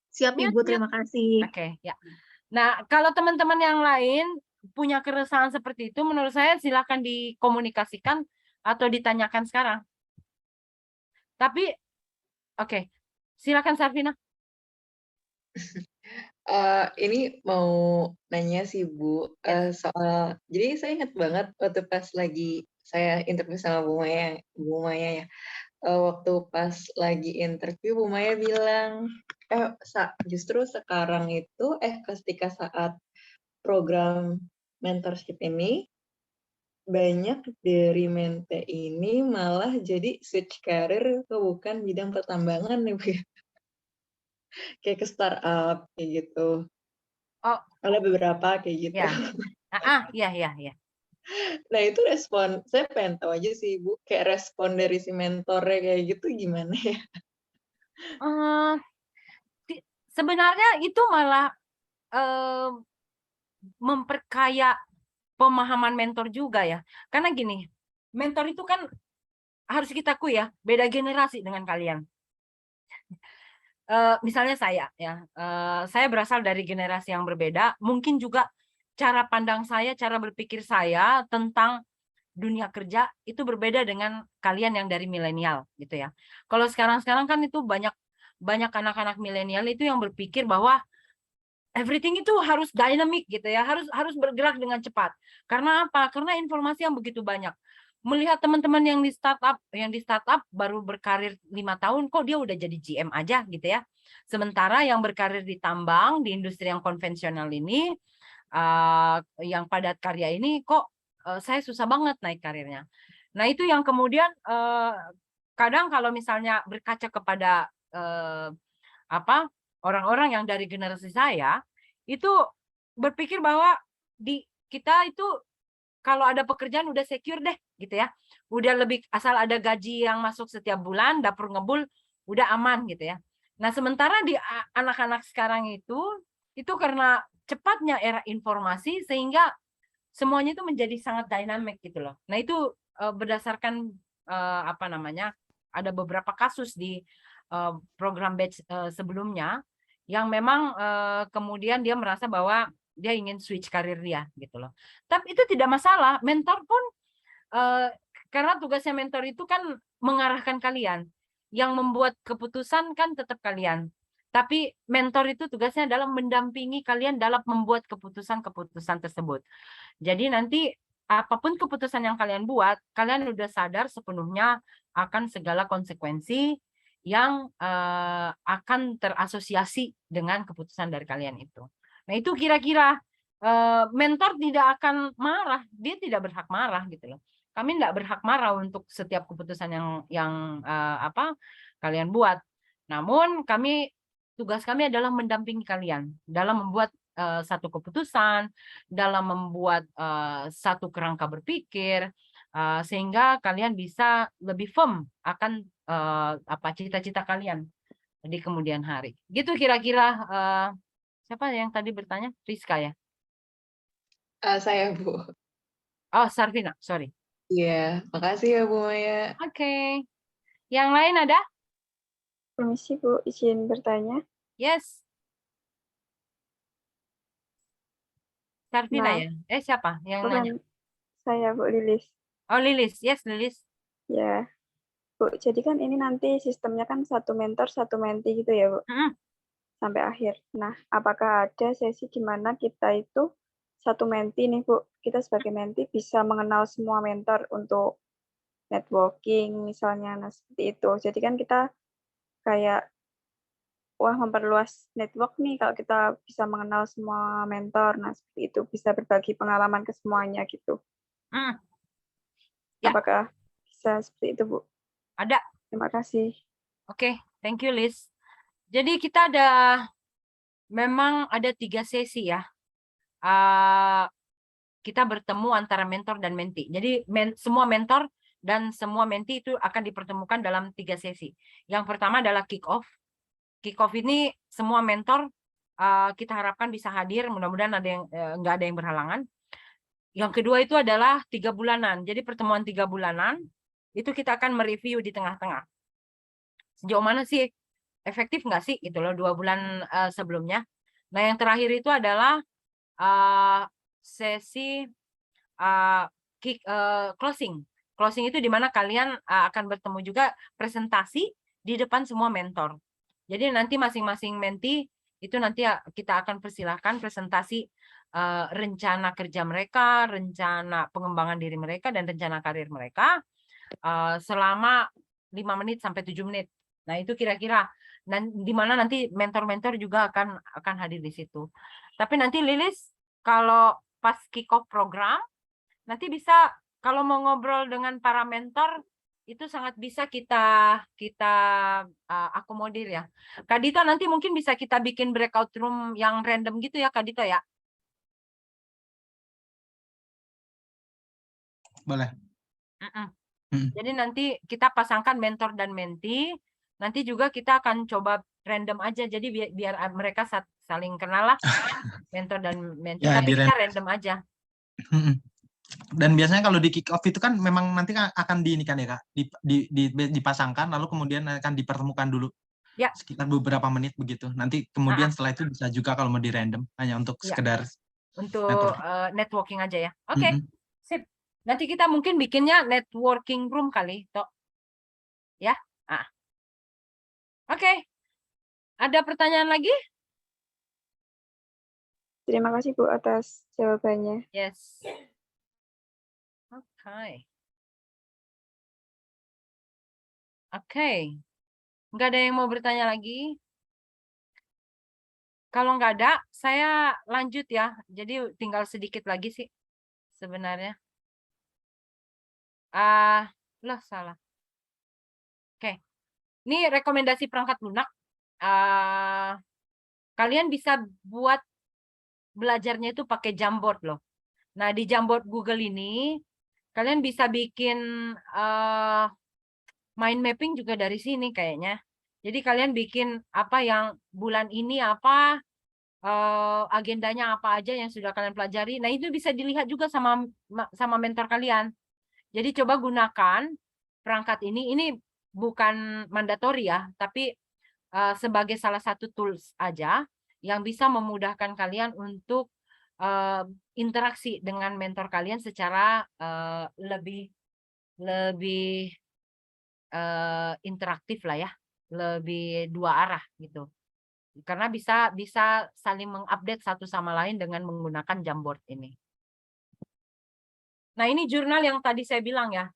Siap Ibu, terima kasih. Oke, ya. Nah, kalau teman-teman yang lain punya keresahan seperti itu, menurut saya silakan dikomunikasikan atau ditanyakan sekarang. Tapi, oke, silakan Sarvina. Ini mau nanya sih Bu, soal, jadi saya ingat banget waktu pas lagi saya interview sama Bu Maya ya, waktu pas lagi interview Bu Maya bilang, justru sekarang itu ketika saat program mentorship ini, banyak dari mente ini malah jadi switch karir ke bukan bidang pertambangan nih, Bu. Kayak ke startup kayak gitu. Oh, Ada beberapa kayak gitu. ya. Iya. Nah, itu respon, saya pengen tahu aja sih, Bu, kayak respon dari si mentornya kayak gitu gimana ya? Sebenarnya itu malah memperkaya pemahaman mentor juga ya. Karena gini, mentor itu kan harus kita akui ya, beda generasi dengan kalian. Misalnya saya ya, saya berasal dari generasi yang berbeda, mungkin juga cara pandang saya, cara berpikir saya tentang dunia kerja itu berbeda dengan kalian yang dari milenial gitu ya. Kalau sekarang kan itu banyak anak-anak milenial itu yang berpikir bahwa everything itu harus dynamic gitu ya, harus bergerak dengan cepat. Karena apa? Karena informasi yang begitu banyak. Melihat teman-teman yang di startup baru berkarir 5 tahun, kok dia udah jadi GM aja gitu ya. Sementara yang berkarir di tambang, di industri yang konvensional ini, yang padat karya ini, kok saya susah banget naik karirnya. Nah itu yang kemudian kadang kalau misalnya berkaca kepada orang-orang yang dari generasi saya, itu berpikir bahwa kita itu kalau ada pekerjaan udah secure deh gitu ya. Udah lebih asal ada gaji yang masuk setiap bulan, dapur ngebul, udah aman gitu ya. Nah, sementara di anak-anak sekarang itu karena cepatnya era informasi sehingga semuanya itu menjadi sangat dynamic gitu loh. Nah, itu berdasarkan ada beberapa kasus di program batch sebelumnya yang memang kemudian dia merasa bahwa dia ingin switch karir dia gitu loh. Tapi itu tidak masalah. Mentor pun karena tugasnya mentor itu kan mengarahkan kalian. Yang membuat keputusan kan tetap kalian. Tapi mentor itu tugasnya adalah mendampingi kalian dalam membuat keputusan-keputusan tersebut. Jadi nanti apapun keputusan yang kalian buat, kalian udah sadar sepenuhnya akan segala konsekuensi yang akan terasosiasi dengan keputusan dari kalian itu. Nah itu kira-kira mentor tidak akan marah, dia tidak berhak marah gitu loh. Kami tidak berhak marah untuk setiap keputusan yang kalian buat. Namun tugas kami adalah mendampingi kalian dalam membuat satu keputusan, dalam membuat satu kerangka berpikir, sehingga kalian bisa lebih firm akan cita-cita kalian di kemudian hari. Gitu kira-kira. Siapa yang tadi bertanya? Rizka ya? Saya, Bu. Oh, Sarvina, sorry. Iya, makasih ya Bu Maya. Oke. Yang lain ada? Permisi Bu, izin bertanya. Yes. Sarvina ya? Siapa yang nanya? Saya Bu Lilis. Oh, Lilis. Yes, Lilis. Ya. Bu, jadi kan ini nanti sistemnya kan satu mentor, satu mentee gitu ya Bu? Sampai akhir. Nah, apakah ada sesi di mana kita itu satu mentee nih Bu, kita sebagai mentee bisa mengenal semua mentor untuk networking misalnya, nah seperti itu. Jadi kan kita kayak, wah memperluas network nih kalau kita bisa mengenal semua mentor, nah seperti itu, bisa berbagi pengalaman ke semuanya gitu. Ya. Apakah bisa seperti itu Bu? Ada. Terima kasih. Oke, thank you Liz. Jadi kita memang ada 3 sesi ya. Kita bertemu antara mentor dan mentee. Jadi semua mentor dan semua mentee itu akan dipertemukan dalam 3 sesi. Yang pertama adalah kick off. Kick off ini semua mentor kita harapkan bisa hadir. Mudah-mudahan nggak ada yang berhalangan. Yang kedua itu adalah 3 bulanan. Jadi pertemuan 3 bulanan itu kita akan mereview di tengah-tengah. Sejauh mana sih efektif nggak sih gitu loh 2 bulan sebelumnya. Nah yang terakhir itu adalah sesi closing. Closing itu di mana kalian akan bertemu juga presentasi di depan semua mentor. Jadi nanti masing-masing mentee itu nanti kita akan persilahkan presentasi rencana kerja mereka, rencana pengembangan diri mereka, dan rencana karir mereka selama 5 menit sampai 7 menit. Nah itu kira-kira di mana nanti mentor-mentor juga akan hadir di situ. Tapi nanti Lilis, kalau pas kick off program, nanti bisa kalau mau ngobrol dengan para mentor itu sangat bisa kita akomodir ya. Kak Dito nanti mungkin bisa kita bikin breakout room yang random gitu ya Kak Dito ya. Boleh. Jadi nanti kita pasangkan mentor dan mentee. Nanti juga kita akan coba random aja. Jadi biar mereka saling kenal lah, mentor dan mentee. Ya, Tapi kita random aja. Dan biasanya kalau di kick off itu kan memang nanti akan diinikan ya Kak, dipasangkan lalu kemudian akan dipertemukan dulu. Ya. Sekitar beberapa menit begitu. Nanti kemudian setelah itu bisa juga kalau mau di random hanya untuk sekedar untuk networking aja ya. Oke. Sip. Nanti kita mungkin bikinnya networking room kali, Tok. Ya. Oke. Ada pertanyaan lagi? Terima kasih Bu atas jawabannya. Yes. Oke. Nggak ada yang mau bertanya lagi? Kalau nggak ada, saya lanjut ya. Jadi tinggal sedikit lagi sih sebenarnya. Loh, salah. Oke. Ini rekomendasi perangkat lunak. Kalian bisa buat belajarnya itu pakai Jamboard loh. Nah, di Jamboard Google ini kalian bisa bikin mind mapping juga dari sini kayaknya. Jadi kalian bikin apa yang bulan ini apa, agendanya apa aja yang sudah kalian pelajari. Nah, itu bisa dilihat juga sama mentor kalian. Jadi coba gunakan perangkat ini. Ini bukan mandatori ya, tapi sebagai salah satu tools aja yang bisa memudahkan kalian untuk interaksi dengan mentor kalian secara lebih interaktif lah ya, lebih dua arah gitu. Karena bisa saling mengupdate satu sama lain dengan menggunakan Jamboard ini. Nah, ini jurnal yang tadi saya bilang ya.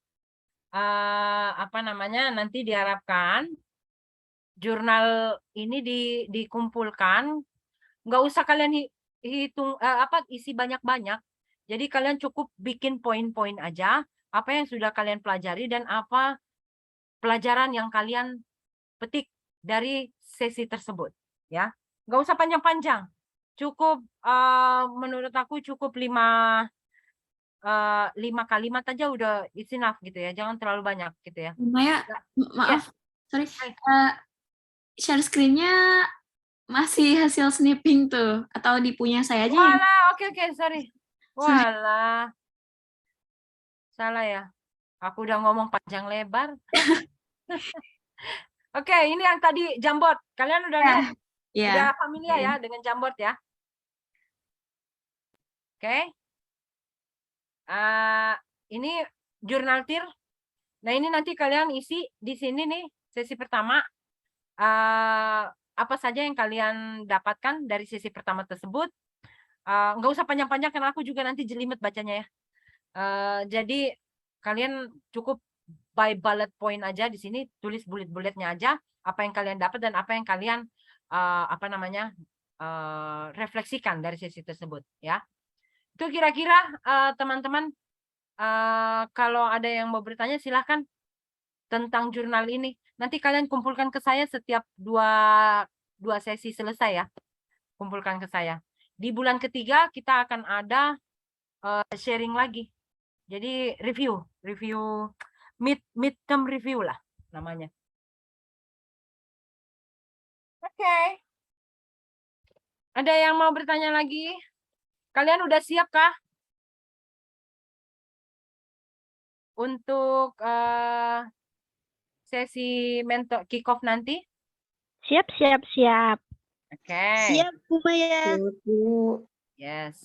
Nanti diharapkan jurnal ini dikumpulkan, nggak usah kalian hitung isi banyak-banyak. Jadi kalian cukup bikin poin-poin aja apa yang sudah kalian pelajari dan apa pelajaran yang kalian petik dari sesi tersebut ya. Nggak usah panjang-panjang. Cukup menurut aku cukup 5 kalimat aja udah it's enough gitu ya. Jangan terlalu banyak gitu ya. Maya, maaf, sorry. Share screen-nya masih hasil snipping tuh, atau di punya saya aja yang... Walah, oke, sorry. Walah. Salah ya. Aku udah ngomong panjang lebar. Oke, ini yang tadi Jamboard. Kalian udah lihat? Udah familiar ya dengan Jamboard ya? Oke. Ini jurnal TIR. Nah, ini nanti kalian isi di sini nih, sesi pertama. Apa saja yang kalian dapatkan dari sesi pertama tersebut. Nggak usah panjang-panjang karena aku juga nanti jelimet bacanya ya. Jadi kalian cukup by bullet point aja di sini, tulis bullet-bulletnya aja apa yang kalian dapat dan apa yang kalian refleksikan dari sesi tersebut ya. Itu kira-kira teman-teman kalau ada yang mau bertanya silahkan tentang jurnal ini. Nanti kalian kumpulkan ke saya setiap dua sesi selesai ya. Kumpulkan ke saya. Di bulan ketiga kita akan ada sharing lagi. Jadi review midterm review lah namanya. Oke. Ada yang mau bertanya lagi? Kalian udah siap kah untuk sesi mentor kick off nanti? Siap. Oke. Siap, Bu Maya. Yes.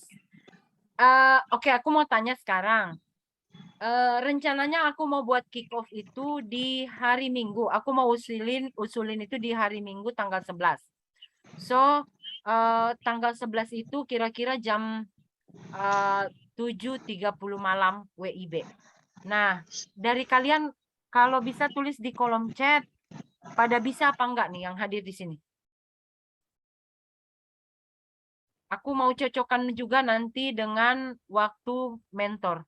Oke, aku mau tanya sekarang. Rencananya aku mau buat kick off itu di hari Minggu. Aku mau usulin itu di hari Minggu tanggal 11. So, tanggal 11 itu kira-kira jam 7.30 malam WIB. Nah, dari kalian kalau bisa tulis di kolom chat, pada bisa apa enggak nih yang hadir di sini? Aku mau cocokkan juga nanti dengan waktu mentor.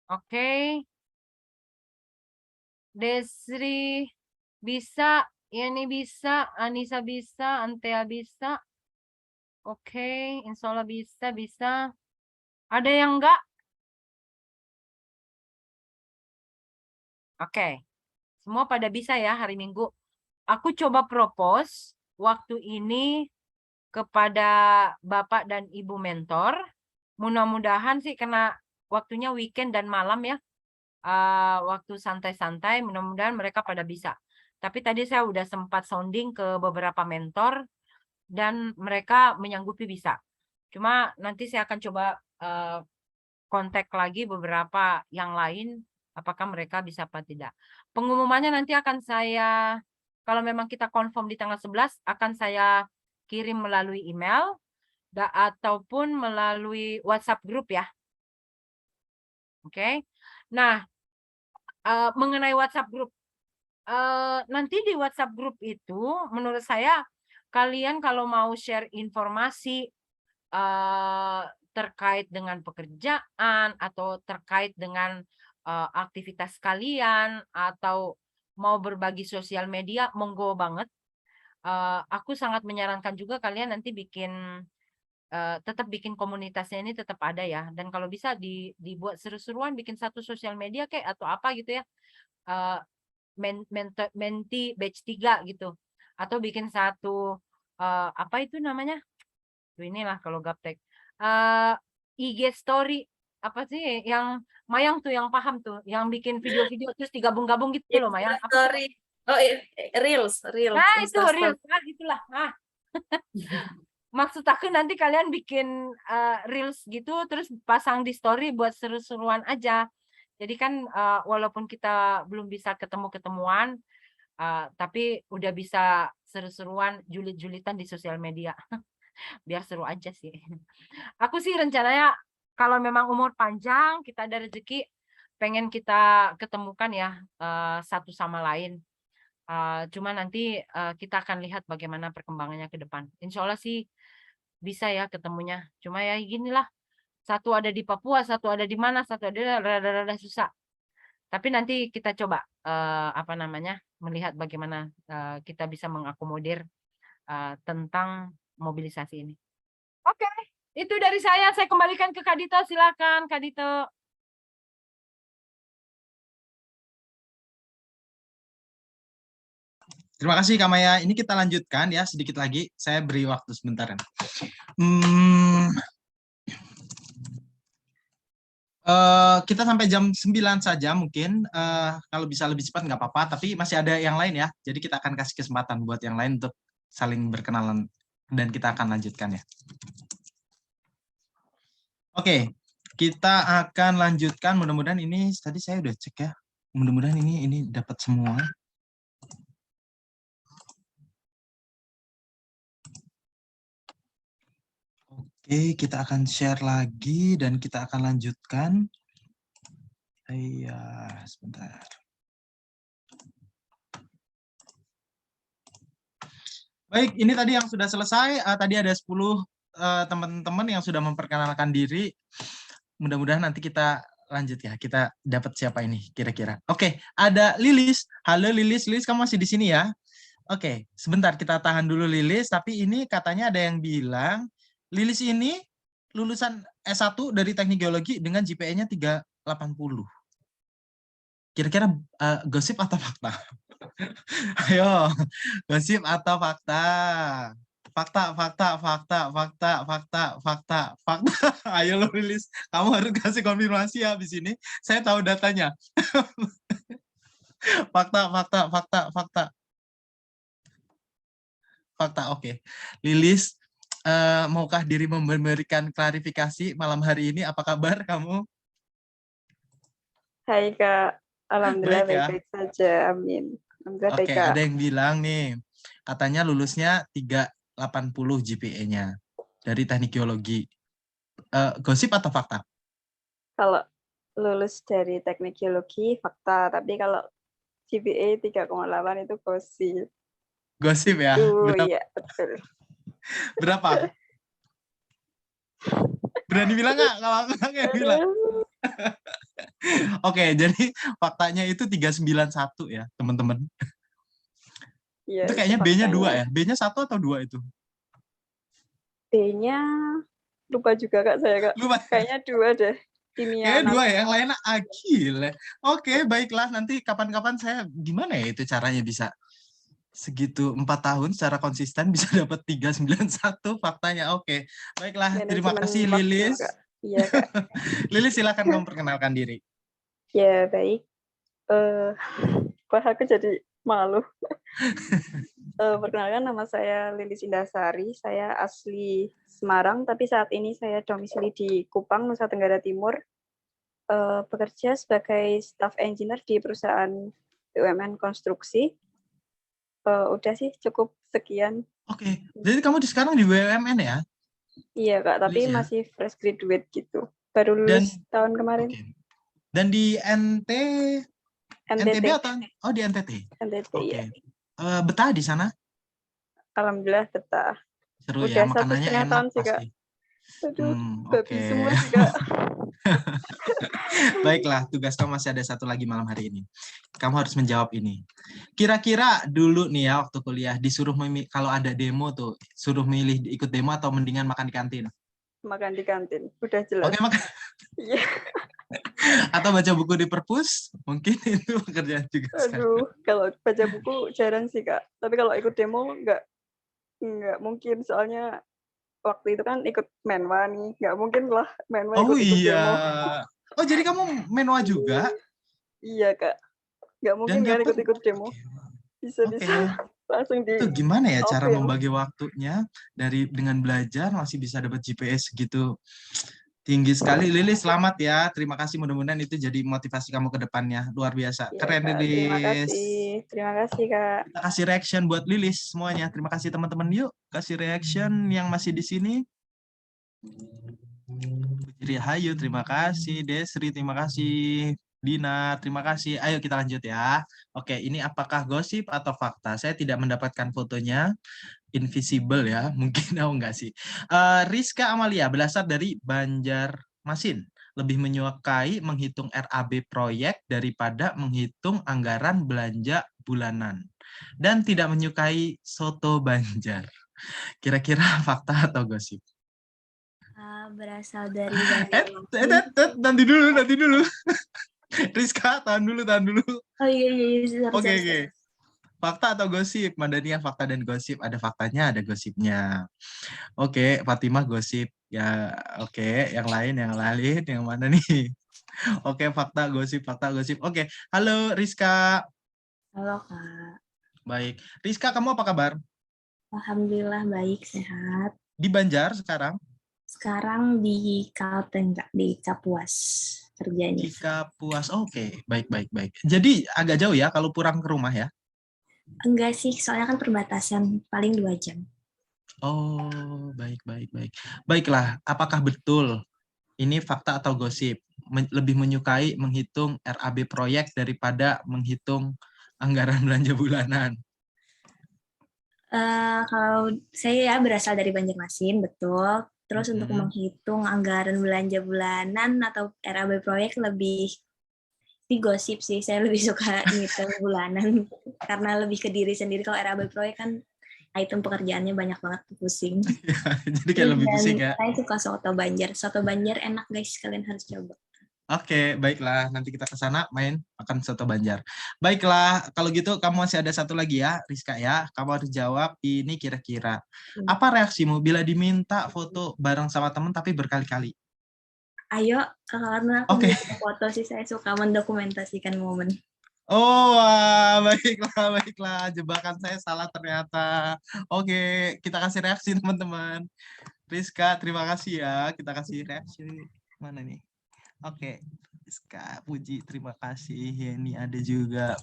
Oke. Desri bisa, Yani bisa, Anissa bisa, Antea bisa. Oke, insya Allah bisa. Ada yang enggak? Oke, semua pada bisa ya hari Minggu. Aku coba propose waktu ini kepada Bapak dan Ibu mentor. Mudah-mudahan sih karena waktunya weekend dan malam ya. Waktu santai-santai, mudah-mudahan mereka pada bisa. Tapi tadi saya udah sempat sounding ke beberapa mentor dan mereka menyanggupi bisa. Cuma nanti saya akan coba kontak lagi beberapa yang lain, apakah mereka bisa apa tidak. Pengumumannya nanti akan saya, kalau memang kita confirm di tanggal 11, akan saya kirim melalui email ataupun melalui WhatsApp group ya. Oke. Nah, mengenai WhatsApp group, nanti di WhatsApp group itu menurut saya kalian kalau mau share informasi terkait dengan pekerjaan atau terkait dengan aktivitas kalian atau mau berbagi sosial media, monggo banget. Aku sangat menyarankan juga kalian nanti tetap bikin komunitasnya ini tetap ada ya. Dan kalau bisa dibuat seru-seruan, bikin satu sosial media kayak atau apa gitu ya. Menti batch 3 gitu. Atau bikin satu, apa itu namanya? Inilah kalau gaptek. IG story. Apa sih yang Mayang tuh yang paham tuh. Yang bikin video-video terus digabung-gabung gitu loh Mayang. Story. Oh, Reels. Nah itu Instastory. Reels. Nah itulah. Maksud aku nanti kalian bikin Reels gitu terus pasang di story buat seru-seruan aja. Jadi kan walaupun kita belum bisa ketemu-ketemuan, tapi udah bisa seru-seruan, julit-julitan di sosial media. Biar seru aja sih. Aku sih rencananya kalau memang umur panjang, kita ada rezeki, pengen kita ketemukan ya satu sama lain. Cuma nanti kita akan lihat bagaimana perkembangannya ke depan. Insya Allah sih bisa ya ketemunya. Cuma ya ginilah, satu ada di Papua, satu ada di mana, satu ada rada-rada susah. Tapi nanti kita coba melihat bagaimana kita bisa mengakomodir tentang mobilisasi ini. Oke, itu dari saya. Saya kembalikan ke Kak Dito. Silakan Kak Dito. Terima kasih Kak Maya. Ini kita lanjutkan ya sedikit lagi. Saya beri waktu sebentar. Kita sampai jam 9 saja mungkin. Kalau bisa lebih cepat nggak apa-apa. Tapi masih ada yang lain ya. Jadi kita akan kasih kesempatan buat yang lain untuk saling berkenalan. Dan kita akan lanjutkan ya. Oke, kita akan lanjutkan. Mudah-mudahan ini tadi saya udah cek ya. Mudah-mudahan ini dapat semua. Oke, kita akan share lagi dan kita akan lanjutkan. Iya, sebentar. Baik, ini tadi yang sudah selesai. Tadi ada 10 teman-teman yang sudah memperkenalkan diri. Mudah-mudahan nanti kita lanjut ya. Kita dapat siapa ini kira-kira. Oke, ada Lilis. Halo Lilis. Lilis, kamu masih di sini ya? Oke, sebentar kita tahan dulu Lilis. Tapi ini katanya ada yang bilang, Lilis ini lulusan S1 dari Teknik Geologi dengan GPA-nya 380. Kira-kira gosip atau fakta? Ayo, gosip atau fakta? Fakta. Ayo lo Lilis, kamu harus kasih konfirmasi ya di sini. Saya tahu datanya. Fakta. Fakta, oke. Lilis, maukah diri memberikan klarifikasi malam hari ini? Apa kabar kamu? Hai Kak, alhamdulillah Baik ya. baik-baik saja, amin. Alhamdulillah baik Oke, Kak. ada yang bilang nih, katanya lulusnya 380 GPA-nya dari Teknik Geologi. Gosip atau fakta? Kalau lulus dari Teknik Geologi fakta, tapi kalau GPA 3,8 itu gosip. Gosip ya. Iya, betul. Berapa? Berani bilang nggak? Kalau aku nggak bilang. Oke, jadi faktanya itu 391 ya, teman-teman. Iya, Itu kayaknya B-nya 2 faktanya. ya. B-nya 1 atau 2 itu? B-nya lupa juga Kak saya Kak. Lupa. Kayaknya 2 deh. Kimia Kayaknya 2 ya, nasional. yang lainnya gila. Oke, baiklah, nanti kapan-kapan saya gimana ya itu caranya bisa segitu 4 tahun secara konsisten bisa dapat 391 faktanya. Oke. Baiklah, terima Manajemen kasih waktu, Lilis. Kak. Iya Kak. Lilis, silakan memperkenalkan diri. Ya baik. Wah aku jadi malu. Perkenalkan, nama saya Lilis Indasari. Saya asli Semarang, tapi saat ini saya domisili di Kupang, Nusa Tenggara Timur. Bekerja sebagai staff engineer di perusahaan BUMN konstruksi. Udah sih, cukup sekian. Oke, jadi kamu sekarang di BUMN ya? Iya Kak, tapi Lilis ya? masih fresh graduate gitu. Baru Dan lulus tahun kemarin. dan di NTB NTT. atau di NTT? NTT, Oke. iya. Betah di sana? Alhamdulillah betah. Seru Udah ya, makanannya 1,5 enak tahun sih Kak. pasti. Aduh, babi Oke. semua sih Kak. Baiklah, tugas kamu masih ada satu lagi malam hari ini. Kamu harus menjawab ini. Kira-kira dulu nih ya waktu kuliah disuruh kalau ada demo tuh, suruh milih ikut demo atau mendingan makan di kantin? Makan di kantin, udah jelas. Oke, makan. Iya. Atau baca buku di perpus? Mungkin itu pekerjaan juga. Aduh, kalau baca buku jarang sih Kak. Tapi kalau ikut demo nggak mungkin, soalnya waktu itu kan ikut Menwa nih, nggak mungkin lah Menwa Oh ikut iya. demo. Oh jadi kamu Menwa juga? Iya Kak, nggak mungkin kan dapat- ikut demo. Bisa langsung di. Itu gimana ya cara open. membagi waktunya dengan belajar masih bisa dapat GPS gitu tinggi sekali. Lilis, selamat ya. Terima kasih, mudah-mudahan itu jadi motivasi kamu ke depannya. Luar biasa. Iya, Keren, Kak. Lilis. Terima kasih Kak. Kita kasih reaction buat Lilis semuanya. Terima kasih teman-teman. Yuk kasih reaction yang masih di sini. Putri Hayu, terima kasih. Desri, terima kasih. Dina, terima kasih. Ayo kita lanjut ya. Oke, ini apakah gosip atau fakta? Saya tidak mendapatkan fotonya. Invisible ya, mungkin enggak sih. Rizka Amalia, berasal dari Banjarmasin. Lebih menyukai menghitung RAB proyek daripada menghitung anggaran belanja bulanan. Dan tidak menyukai soto Banjar. Kira-kira fakta atau gosip? Berasal dari Nanti dulu. Rizka, tahan dulu. Oh iya. Oke. Fakta atau gosip? Madania, fakta dan gosip. Ada faktanya, ada gosipnya. Oke, Fatimah gosip. Ya, oke. Yang lain, yang mana nih? Oke, fakta, gosip. Oke, halo Rizka. Halo Kak. Baik. Rizka, kamu apa kabar? Alhamdulillah baik, sehat. Di Banjar sekarang? Sekarang di Kalteng Kak, di Kapuas kerjanya. Di Kapuas, oke. Baik. Jadi agak jauh ya kalau pulang ke rumah ya? Enggak sih, soalnya kan perbatasan, paling 2 jam. Oh, baik. Baiklah, apakah betul ini fakta atau gosip? Lebih menyukai menghitung RAB proyek daripada menghitung anggaran belanja bulanan? Kalau saya berasal dari Banjarmasin, betul. Terus untuk menghitung anggaran belanja bulanan atau RAB proyek lebih di gosip sih, saya lebih suka ngitung bulanan karena lebih ke diri sendiri. Kalau RAB proyek kan item pekerjaannya banyak banget, pusing. Jadi kayak lebih pusing ya. Saya suka soto Banjar enak guys, kalian harus coba. Oke, baiklah, nanti kita ke sana main makan soto Banjar. Baiklah, kalau gitu kamu masih ada satu lagi ya, Rizka ya. Kamu harus jawab ini kira-kira. Apa reaksimu bila diminta foto bareng sama teman tapi berkali-kali? Ayo, karena aku bisa foto sih, saya suka mendokumentasikan momen. Oh, baiklah. Jebakan saya salah ternyata. Oke, kita kasih reaksi teman-teman. Rizka, terima kasih ya. Kita kasih reaksi. Mana nih? Oke, Rizka, Puji, terima kasih. Ini ada juga.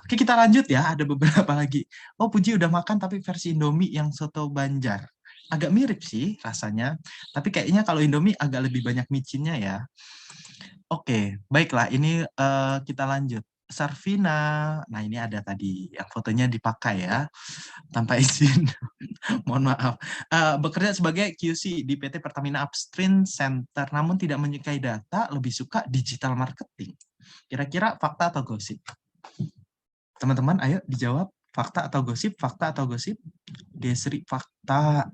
Oke, kita lanjut ya. Ada beberapa lagi. Oh, Puji udah makan tapi versi Indomie yang soto Banjar. Agak mirip sih rasanya. Tapi kayaknya kalau Indomie agak lebih banyak micinnya ya. Oke, baiklah. Ini kita lanjut. Sarvina. Nah, ini ada tadi yang fotonya dipakai ya, tanpa izin. Mohon maaf. Bekerja sebagai QC di PT Pertamina Upstream Center, namun tidak menyukai data, lebih suka digital marketing. Kira-kira fakta atau gosip? Teman-teman, ayo dijawab. Fakta atau gosip? Fakta atau gosip? Desri, fakta.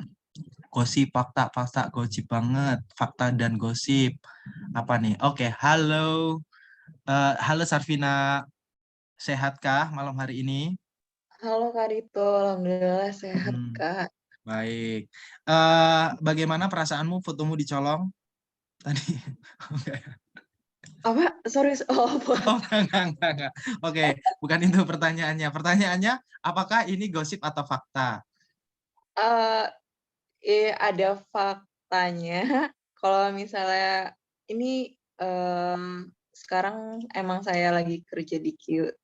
Gosip, fakta, fakta, gosip banget. Fakta dan gosip. Apa nih? Oke, halo. Halo Sarvina, sehatkah malam hari ini? Halo Kak Dito, alhamdulillah sehat Kak. Baik. Bagaimana perasaanmu fotomu dicolong tadi? Apa? Sorry, Enggak. Oke, bukan itu pertanyaannya. Pertanyaannya, apakah ini gosip atau fakta? Ada faktanya. Kalau misalnya ini sekarang emang saya lagi kerja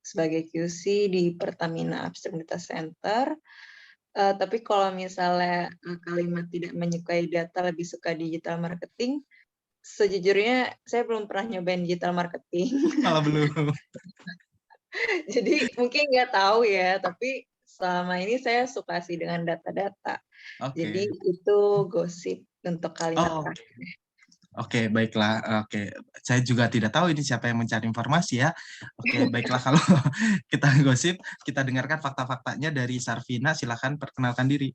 sebagai QC di Pertamina Upstream Data Center. Tapi kalau misalnya kalimat tidak menyukai data, lebih suka digital marketing, sejujurnya saya belum pernah nyobain digital marketing. Malah belum. Jadi mungkin nggak tahu ya, tapi selama ini saya suka sih dengan data-data. Jadi itu gosip untuk kalimat terakhir. Oke, baiklah. Oke, saya juga tidak tahu ini siapa yang mencari informasi ya. Oke, baiklah kalau kita gosip, kita dengarkan fakta-faktanya dari Sarvina. Silakan perkenalkan diri.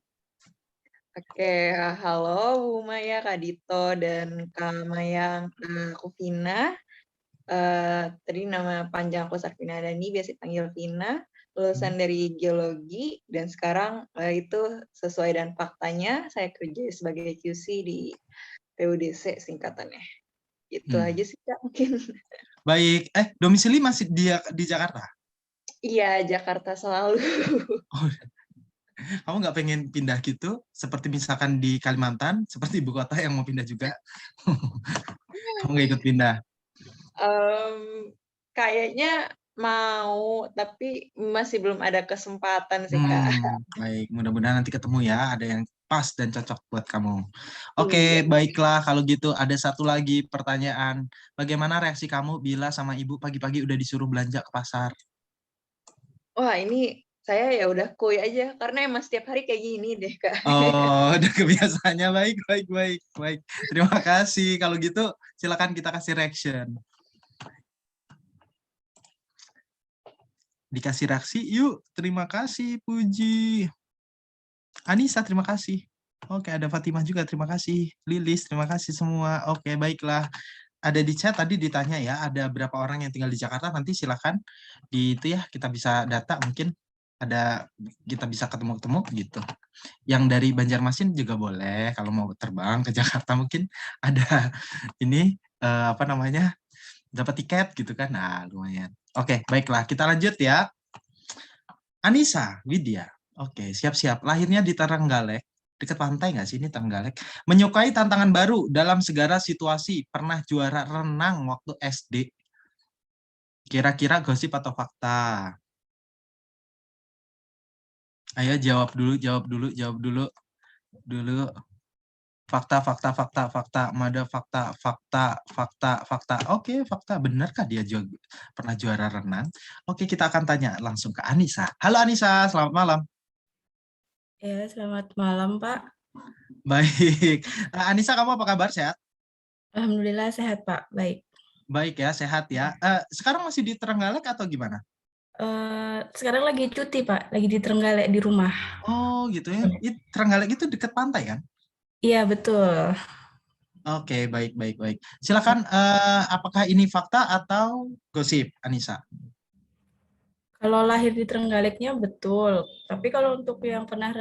Oke, halo Bu Maya, Kak Dito, dan Kak Mayang, aku Vina. Tadi nama panjang aku Sarvina Dani, biasa dipanggil Vina. Lulusan dari geologi, dan sekarang itu sesuai dan faktanya, saya kerja sebagai QC di PUDC singkatannya. Itu aja sih Kak mungkin. Baik, domisili masih di Jakarta? Iya, Jakarta selalu. Oh, kamu nggak pengen pindah gitu? Seperti misalkan di Kalimantan, seperti ibu kota yang mau pindah juga? Kamu nggak ikut pindah? Kayaknya mau, tapi masih belum ada kesempatan sih Kak. Baik, mudah-mudahan nanti ketemu ya, ada yang pas dan cocok buat kamu. Oke, baiklah kalau gitu ada satu lagi pertanyaan. Bagaimana reaksi kamu bila sama ibu pagi-pagi udah disuruh belanja ke pasar? Wah, ini saya ya udah kuy aja, karena emang setiap hari kayak gini deh Kak. Oh, udah kebiasaannya. Baik. Terima kasih. Kalau gitu silakan kita kasih reaction. Dikasih reaksi, yuk. Terima kasih, Puji. Anissa, terima kasih. Oke, ada Fatimah juga, terima kasih. Lilis, terima kasih semua. Oke, baiklah. Ada di chat tadi ditanya ya, ada berapa orang yang tinggal di Jakarta, nanti silakan di itu ya, kita bisa data mungkin ada, kita bisa ketemu-ketemu gitu. Yang dari Banjarmasin juga boleh, kalau mau terbang ke Jakarta mungkin ada ini, apa namanya, dapat tiket gitu kan, nah lumayan. Oke, baiklah, kita lanjut ya. Anissa Widya, oke, siap-siap. Lahirnya di Trenggalek, dekat pantai nggak sih ini Trenggalek? Menyukai tantangan baru dalam segala situasi, pernah juara renang waktu SD. Kira-kira gosip atau fakta? Ayo jawab dulu. Fakta. Mada fakta. Oke, fakta. Benarkah dia juga pernah juara renang? Oke, kita akan tanya langsung ke Anissa. Halo Anissa, selamat malam. Ya, selamat malam Pak. Baik. Anissa, kamu apa kabar? Sehat? Alhamdulillah sehat Pak, baik. Baik ya, sehat ya. Sekarang masih di Trenggalek atau gimana? Sekarang lagi cuti Pak, lagi di Trenggalek di rumah. Oh gitu ya. Trenggalek itu dekat pantai kan? Iya betul. Oke, baik. Silakan, apakah ini fakta atau gosip, Anissa? Kalau lahir di Trenggaleknya betul, tapi kalau untuk yang pernah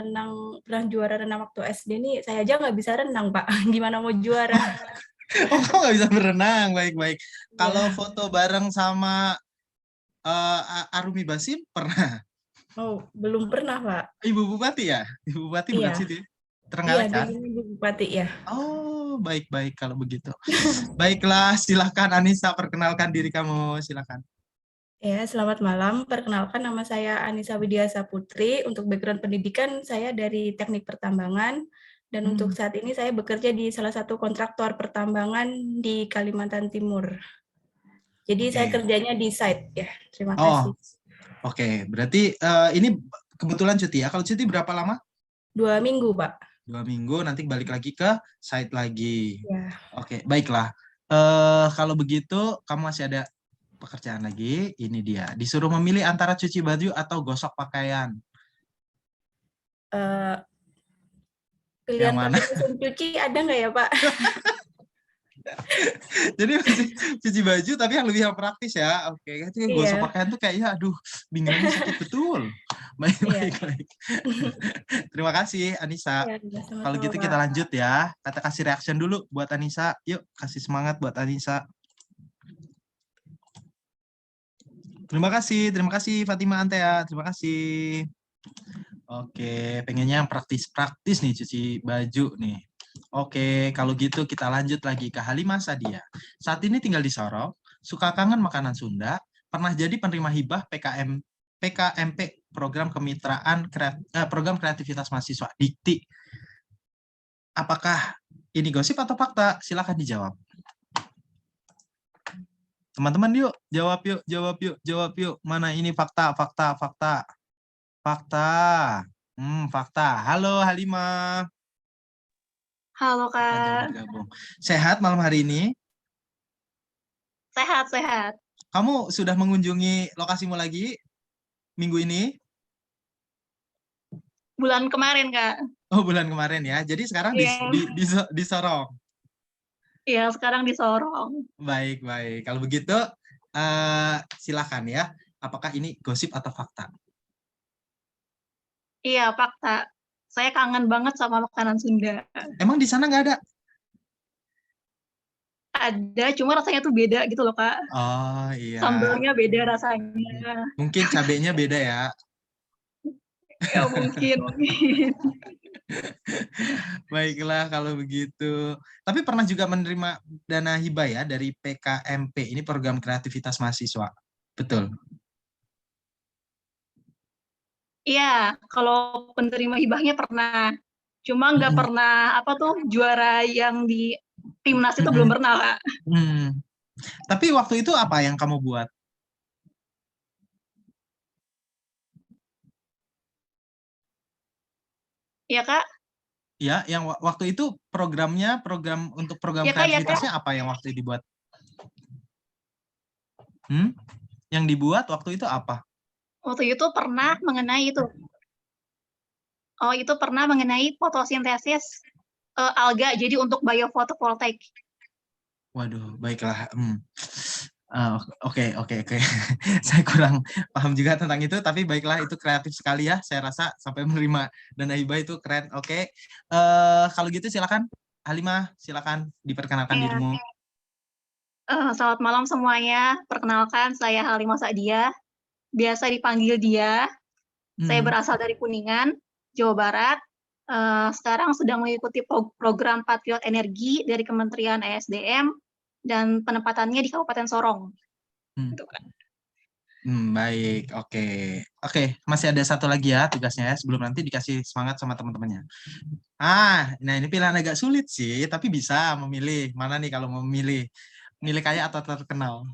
juara renang waktu SD nih, saya aja nggak bisa renang Pak. Gimana mau juara? Oh, kamu nggak bisa berenang, baik. Kalau foto bareng sama Arumi Basim pernah? Oh, belum pernah Pak. Ibu Bupati ya? Ibu Bupati bukan situ ya? Trenggalek kan? Iya, Ibu Bupati ya. Oh, baik kalau begitu. Baiklah, silakan Anissa, perkenalkan diri kamu, silakan. Ya, selamat malam. Perkenalkan nama saya Anissa Widiasa Putri. Untuk background pendidikan saya dari Teknik Pertambangan dan untuk saat ini saya bekerja di salah satu kontraktor pertambangan di Kalimantan Timur. Jadi saya Oke. kerjanya di site ya. Terima Oh, kasih. oke. Berarti ini kebetulan cuti ya. Kalau cuti berapa lama? 2 minggu, Pak. 2 minggu, nanti balik lagi ke site lagi. Ya. Oke, baiklah. Kalau begitu, kamu masih ada pekerjaan lagi. Ini dia. Disuruh memilih antara cuci baju atau gosok pakaian. Pilihan Yang mana? pakai mesin cuci ada nggak ya, Pak? Jadi masih cuci baju tapi yang praktis ya. Oke, itu gosok Iya. pakaian tuh kayaknya aduh, pinggangnya sakit betul. Baik, Iya. baik, baik. Terima kasih Anissa. Iya, Kalau sama-sama, gitu Pak. kita lanjut ya. Kita kasih reaction dulu buat Anissa. Yuk, kasih semangat buat Anissa. Terima kasih Fatima Antea. Terima kasih. Oke, pengennya yang praktis-praktis nih cuci baju nih. Oke, kalau gitu kita lanjut lagi ke Halimah Sadia. Saat ini tinggal di Sorong, suka kangen makanan Sunda, pernah jadi penerima hibah PKMP program kemitraan program kreativitas mahasiswa Dikti. Apakah ini gosip atau fakta? Silakan dijawab. Teman-teman yuk, jawab yuk. Mana ini fakta. Fakta. Halo Halimah. Halo Jangan Kak, bergabung. Sehat malam hari ini? sehat. Kamu sudah mengunjungi lokasimu lagi minggu ini? Bulan kemarin Kak. Oh, bulan kemarin ya. Jadi sekarang Iya. di Sorong. Iya, sekarang di Sorong. Baik. Kalau begitu, silakan ya. Apakah ini gosip atau fakta? Iya, fakta. Saya kangen banget sama makanan Sunda. Emang di sana nggak ada? Ada, cuma rasanya tuh beda gitu loh Kak. Oh iya. Sambalnya beda rasanya. Mungkin cabenya beda ya. Ya mungkin. Baiklah kalau begitu. Tapi pernah juga menerima dana hibah ya dari PKMP. Ini program kreativitas mahasiswa. Betul. Iya, kalau penerima hibahnya pernah. Cuma nggak pernah juara yang di timnas itu belum pernah Kak. Tapi waktu itu apa yang kamu buat? Iya Kak. Ya, yang waktu itu program Ya, Kak, kreativitasnya apa yang waktu itu dibuat? Yang dibuat waktu itu apa? Waktu itu pernah mengenai itu. Oh, itu pernah mengenai fotosintesis alga, jadi untuk biofotovoltaik. Waduh, baiklah. Oke. Saya kurang paham juga tentang itu, tapi baiklah, itu kreatif sekali ya. Saya rasa sampai menerima dana hibah itu keren. Oke. Kalau gitu silakan Halimah, silakan diperkenalkan dirimu. Selamat malam semuanya. Perkenalkan, saya Halimah Sadia. Biasa dipanggil Dia. Saya berasal dari Kuningan, Jawa Barat. Sekarang sedang mengikuti program Patriot Energi dari Kementerian ESDM dan penempatannya di Kabupaten Sorong. Gitu, Kak. Baik, oke. Masih ada satu lagi ya tugasnya ya, sebelum nanti dikasih semangat sama teman-temannya. Nah ini pilihan agak sulit sih, tapi bisa memilih. Mana nih kalau mau memilih? Milih kaya atau terkenal?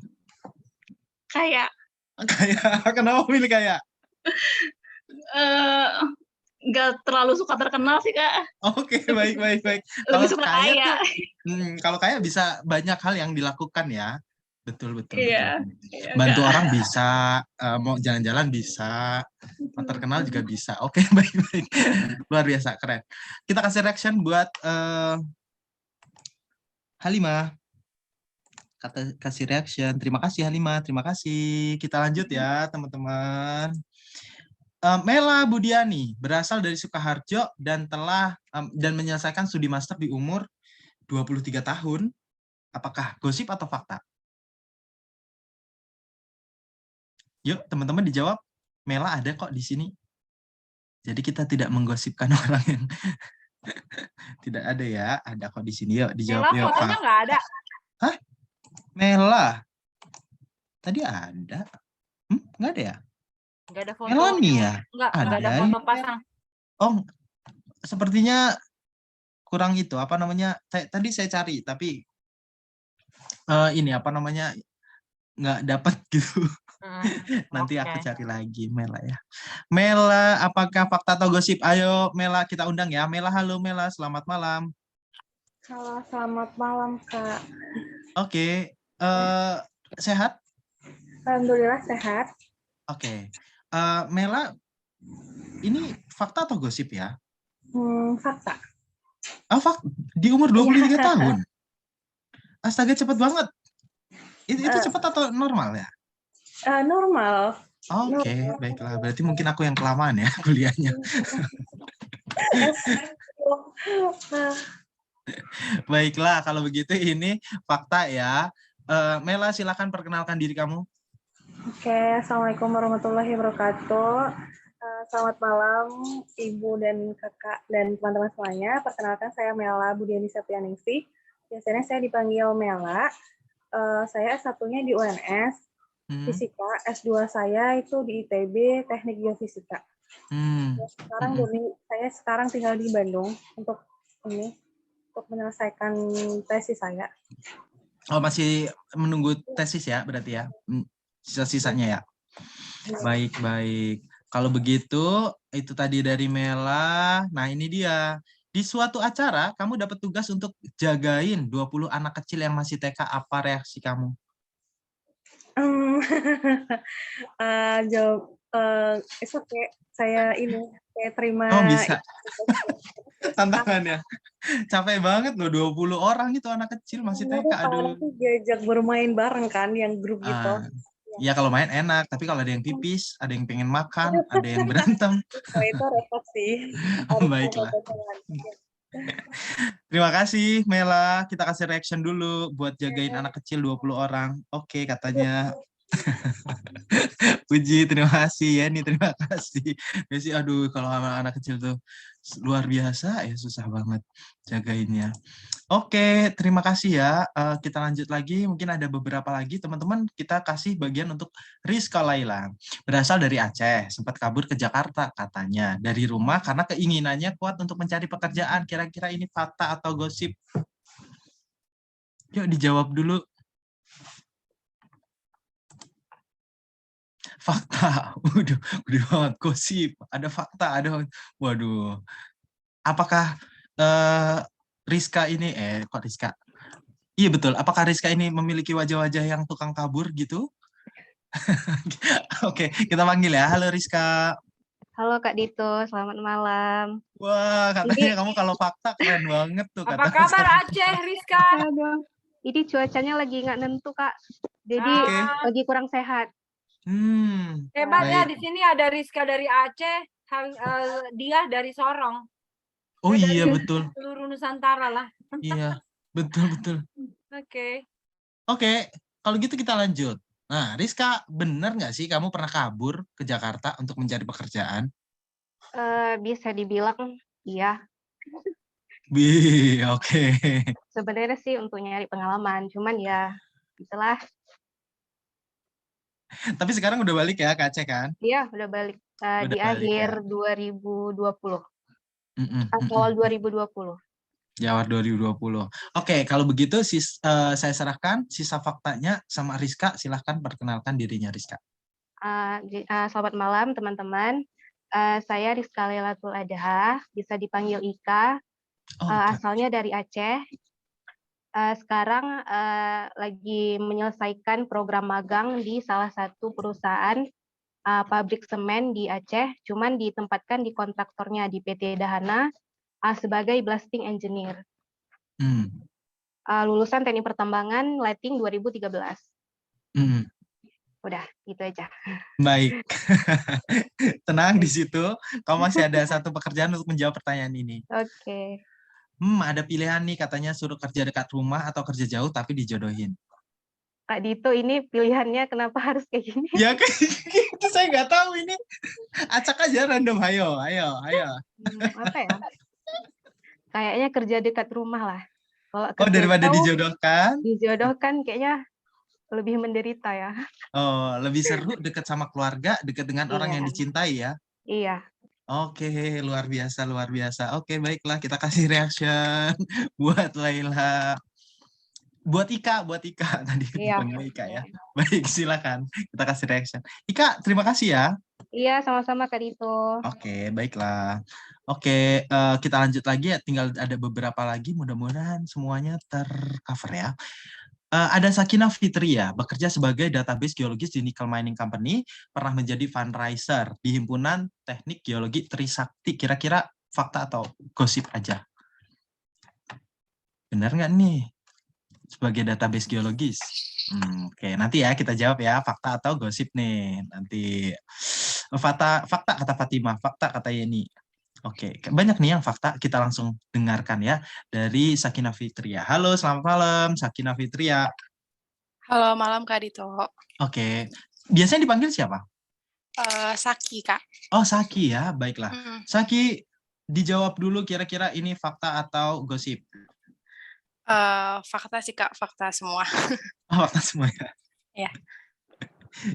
Kaya. Kenapa milih kaya? Nggak terlalu suka terkenal sih, Kak. Oke, baik. Lebih suka kaya. Kalau kaya bisa banyak hal yang dilakukan ya. Betul. Iya. Bantu orang bisa, mau jalan-jalan bisa, mau terkenal juga bisa. Oke, baik. Luar biasa, keren. Kita kasih reaction buat Halimah. Kasih reaction. Terima kasih Halimah, terima kasih. Kita lanjut ya, teman-teman. Mela Budiani berasal dari Sukoharjo dan menyelesaikan studi master di umur 23 tahun. Apakah gosip atau fakta? Yuk, teman-teman dijawab. Mela ada kok di sini. Jadi kita tidak menggosipkan orang yang tidak ada ya. Ada kok di sini. Yuk, dijawab. Mela fotonya nggak ada. Hah? Mela? Tadi ada. Nggak ada ya? Nggak ada foto. Melania? Nggak ada foto pasang. Oh, sepertinya kurang itu. Apa namanya? Tadi saya cari, tapi ini apa namanya? nggak dapat gitu. Nanti aku Oke. cari lagi Mela ya. Mela, apakah fakta atau gosip? Ayo Mela, kita undang ya. Mela, halo Mela, selamat malam. Halo, selamat malam, Kak. Oke, sehat? Alhamdulillah sehat. Oke. Mela, ini fakta atau gosip ya? Fakta. Di umur 23 tahun? Astaga, cepet banget. Itu cepat atau normal ya? Normal. Oke, baiklah. Berarti mungkin aku yang kelamaan ya kuliahnya. Baiklah, kalau begitu ini fakta ya. Mela, silakan perkenalkan diri kamu. Oke, Assalamualaikum warahmatullahi wabarakatuh. Selamat malam, Ibu dan Kakak dan teman-teman semuanya. Perkenalkan, saya Mela Budiani Septianingsih. Biasanya saya dipanggil Mela. Saya S1-nya di UNS, Fisika. S2 saya itu di ITB, Teknik Geofisika. Saya sekarang tinggal di Bandung untuk menyelesaikan tesis saya. Oh, masih menunggu tesis ya, berarti ya? Sisa-sisanya ya? Baik. Kalau begitu, itu tadi dari Mela. Nah, ini dia. Di suatu acara, kamu dapat tugas untuk jagain 20 anak kecil yang masih TK. Apa reaksi kamu? It's okay. Saya terima. Oh, bisa. Tantangannya. Capek banget loh, 20 orang itu anak kecil masih TK. Aduh. Diajak bermain bareng kan, yang grup gitu. Ya kalau main enak, tapi kalau ada yang pipis, ada yang pengen makan, ada yang berantem. Itu repot sih. Baiklah. Terima kasih Mela, kita kasih reaction dulu buat jagain anak kecil 20 orang. Oke, katanya. Puji, terima kasih ya nih, terima kasih. Biasanya aduh kalau anak kecil tuh luar biasa ya, susah banget jagainnya. Oke, terima kasih ya. Kita lanjut lagi, mungkin ada beberapa lagi teman-teman. Kita kasih bagian untuk Rizka Laila. Berasal dari Aceh, sempat kabur ke Jakarta katanya. Dari rumah karena keinginannya kuat untuk mencari pekerjaan. Kira-kira ini fakta atau gosip? Yuk dijawab dulu. Fakta. Udah banget. Gosip. Ada fakta, ada. Waduh. Apakah Rizka ini, kok Rizka? Iya betul, apakah Rizka ini memiliki wajah-wajah yang tukang kabur gitu? Oke, kita panggil ya. Halo Rizka. Halo Kak Dito, selamat malam. Wah, katanya kamu kalau fakta keren banget tuh. Apa kabar Aceh, Rizka? Ini cuacanya lagi nggak nentu Kak, jadi lagi kurang sehat. Hebat ya, di sini ada Rizka dari Aceh, dia dari Sorong. Oh iya betul. Seluruh Nusantara lah. Iya betul. Oke, kalau gitu kita lanjut. Nah Rizka, bener nggak sih kamu pernah kabur ke Jakarta untuk mencari pekerjaan? Bisa dibilang iya. Oke. Sebenarnya sih untuk nyari pengalaman, cuman ya itulah. Tapi sekarang udah balik ya ke Aceh kan? Iya udah balik di akhir 2020. Awal 2020. Jawab 2020. Oke, kalau begitu saya serahkan sisa faktanya sama Rizka. Silahkan perkenalkan dirinya Rizka. Selamat malam teman-teman. Saya Rizka Lailatul Adha, bisa dipanggil Ika. Asalnya dari Aceh. Sekarang lagi menyelesaikan program magang di salah satu perusahaan pabrik semen di Aceh, cuman ditempatkan di kontraktornya di PT Dahana sebagai blasting engineer. Lulusan Teknik Pertambangan Lighting 2013. Udah, gitu aja. Baik. Tenang di situ, kamu masih ada satu pekerjaan untuk menjawab pertanyaan ini. Oke. Ada pilihan nih, katanya suruh kerja dekat rumah atau kerja jauh tapi dijodohin. Kak Dito, ini pilihannya kenapa harus kayak gini? Ya kayak gitu, saya nggak tahu ini. Acak aja random, ayo. Apa ya? Kayaknya kerja dekat rumah lah. Kalau daripada dijodohkan? Dijodohkan kayaknya lebih menderita ya. Oh, lebih seru dekat sama keluarga, dekat dengan orang yang dicintai ya? Iya. Oke, luar biasa. Oke, baiklah, kita kasih reaction buat Laila. Buat Ika tadi Iya. dipanggil Ika ya. Baik, silakan kita kasih reaction. Ika, terima kasih ya. Iya, sama-sama Kak Dito. Oke, baiklah. Oke, kita lanjut lagi ya. Tinggal ada beberapa lagi. Mudah-mudahan semuanya tercover ya. Ada Sakina Fitria, bekerja sebagai database geologis di Nickel Mining Company, pernah menjadi fundraiser di Himpunan Teknik Geologi Trisakti. Kira-kira fakta atau gosip aja? Benar nggak nih? Sebagai database geologis. Oke, nanti ya kita jawab ya, fakta atau gosip nih. Nanti fakta kata Fatimah, fakta kata Yeni. Oke, banyak nih yang fakta, kita langsung dengarkan ya dari Sakina Fitria. Halo, selamat malam Sakina Fitria. Halo, malam Kak Dito. Oke, biasanya dipanggil siapa? Saki, Kak. Oh, Saki ya, baiklah. Saki, dijawab dulu kira-kira ini fakta atau gosip? Fakta sih Kak, fakta semua. Oh, fakta semua ya? Iya.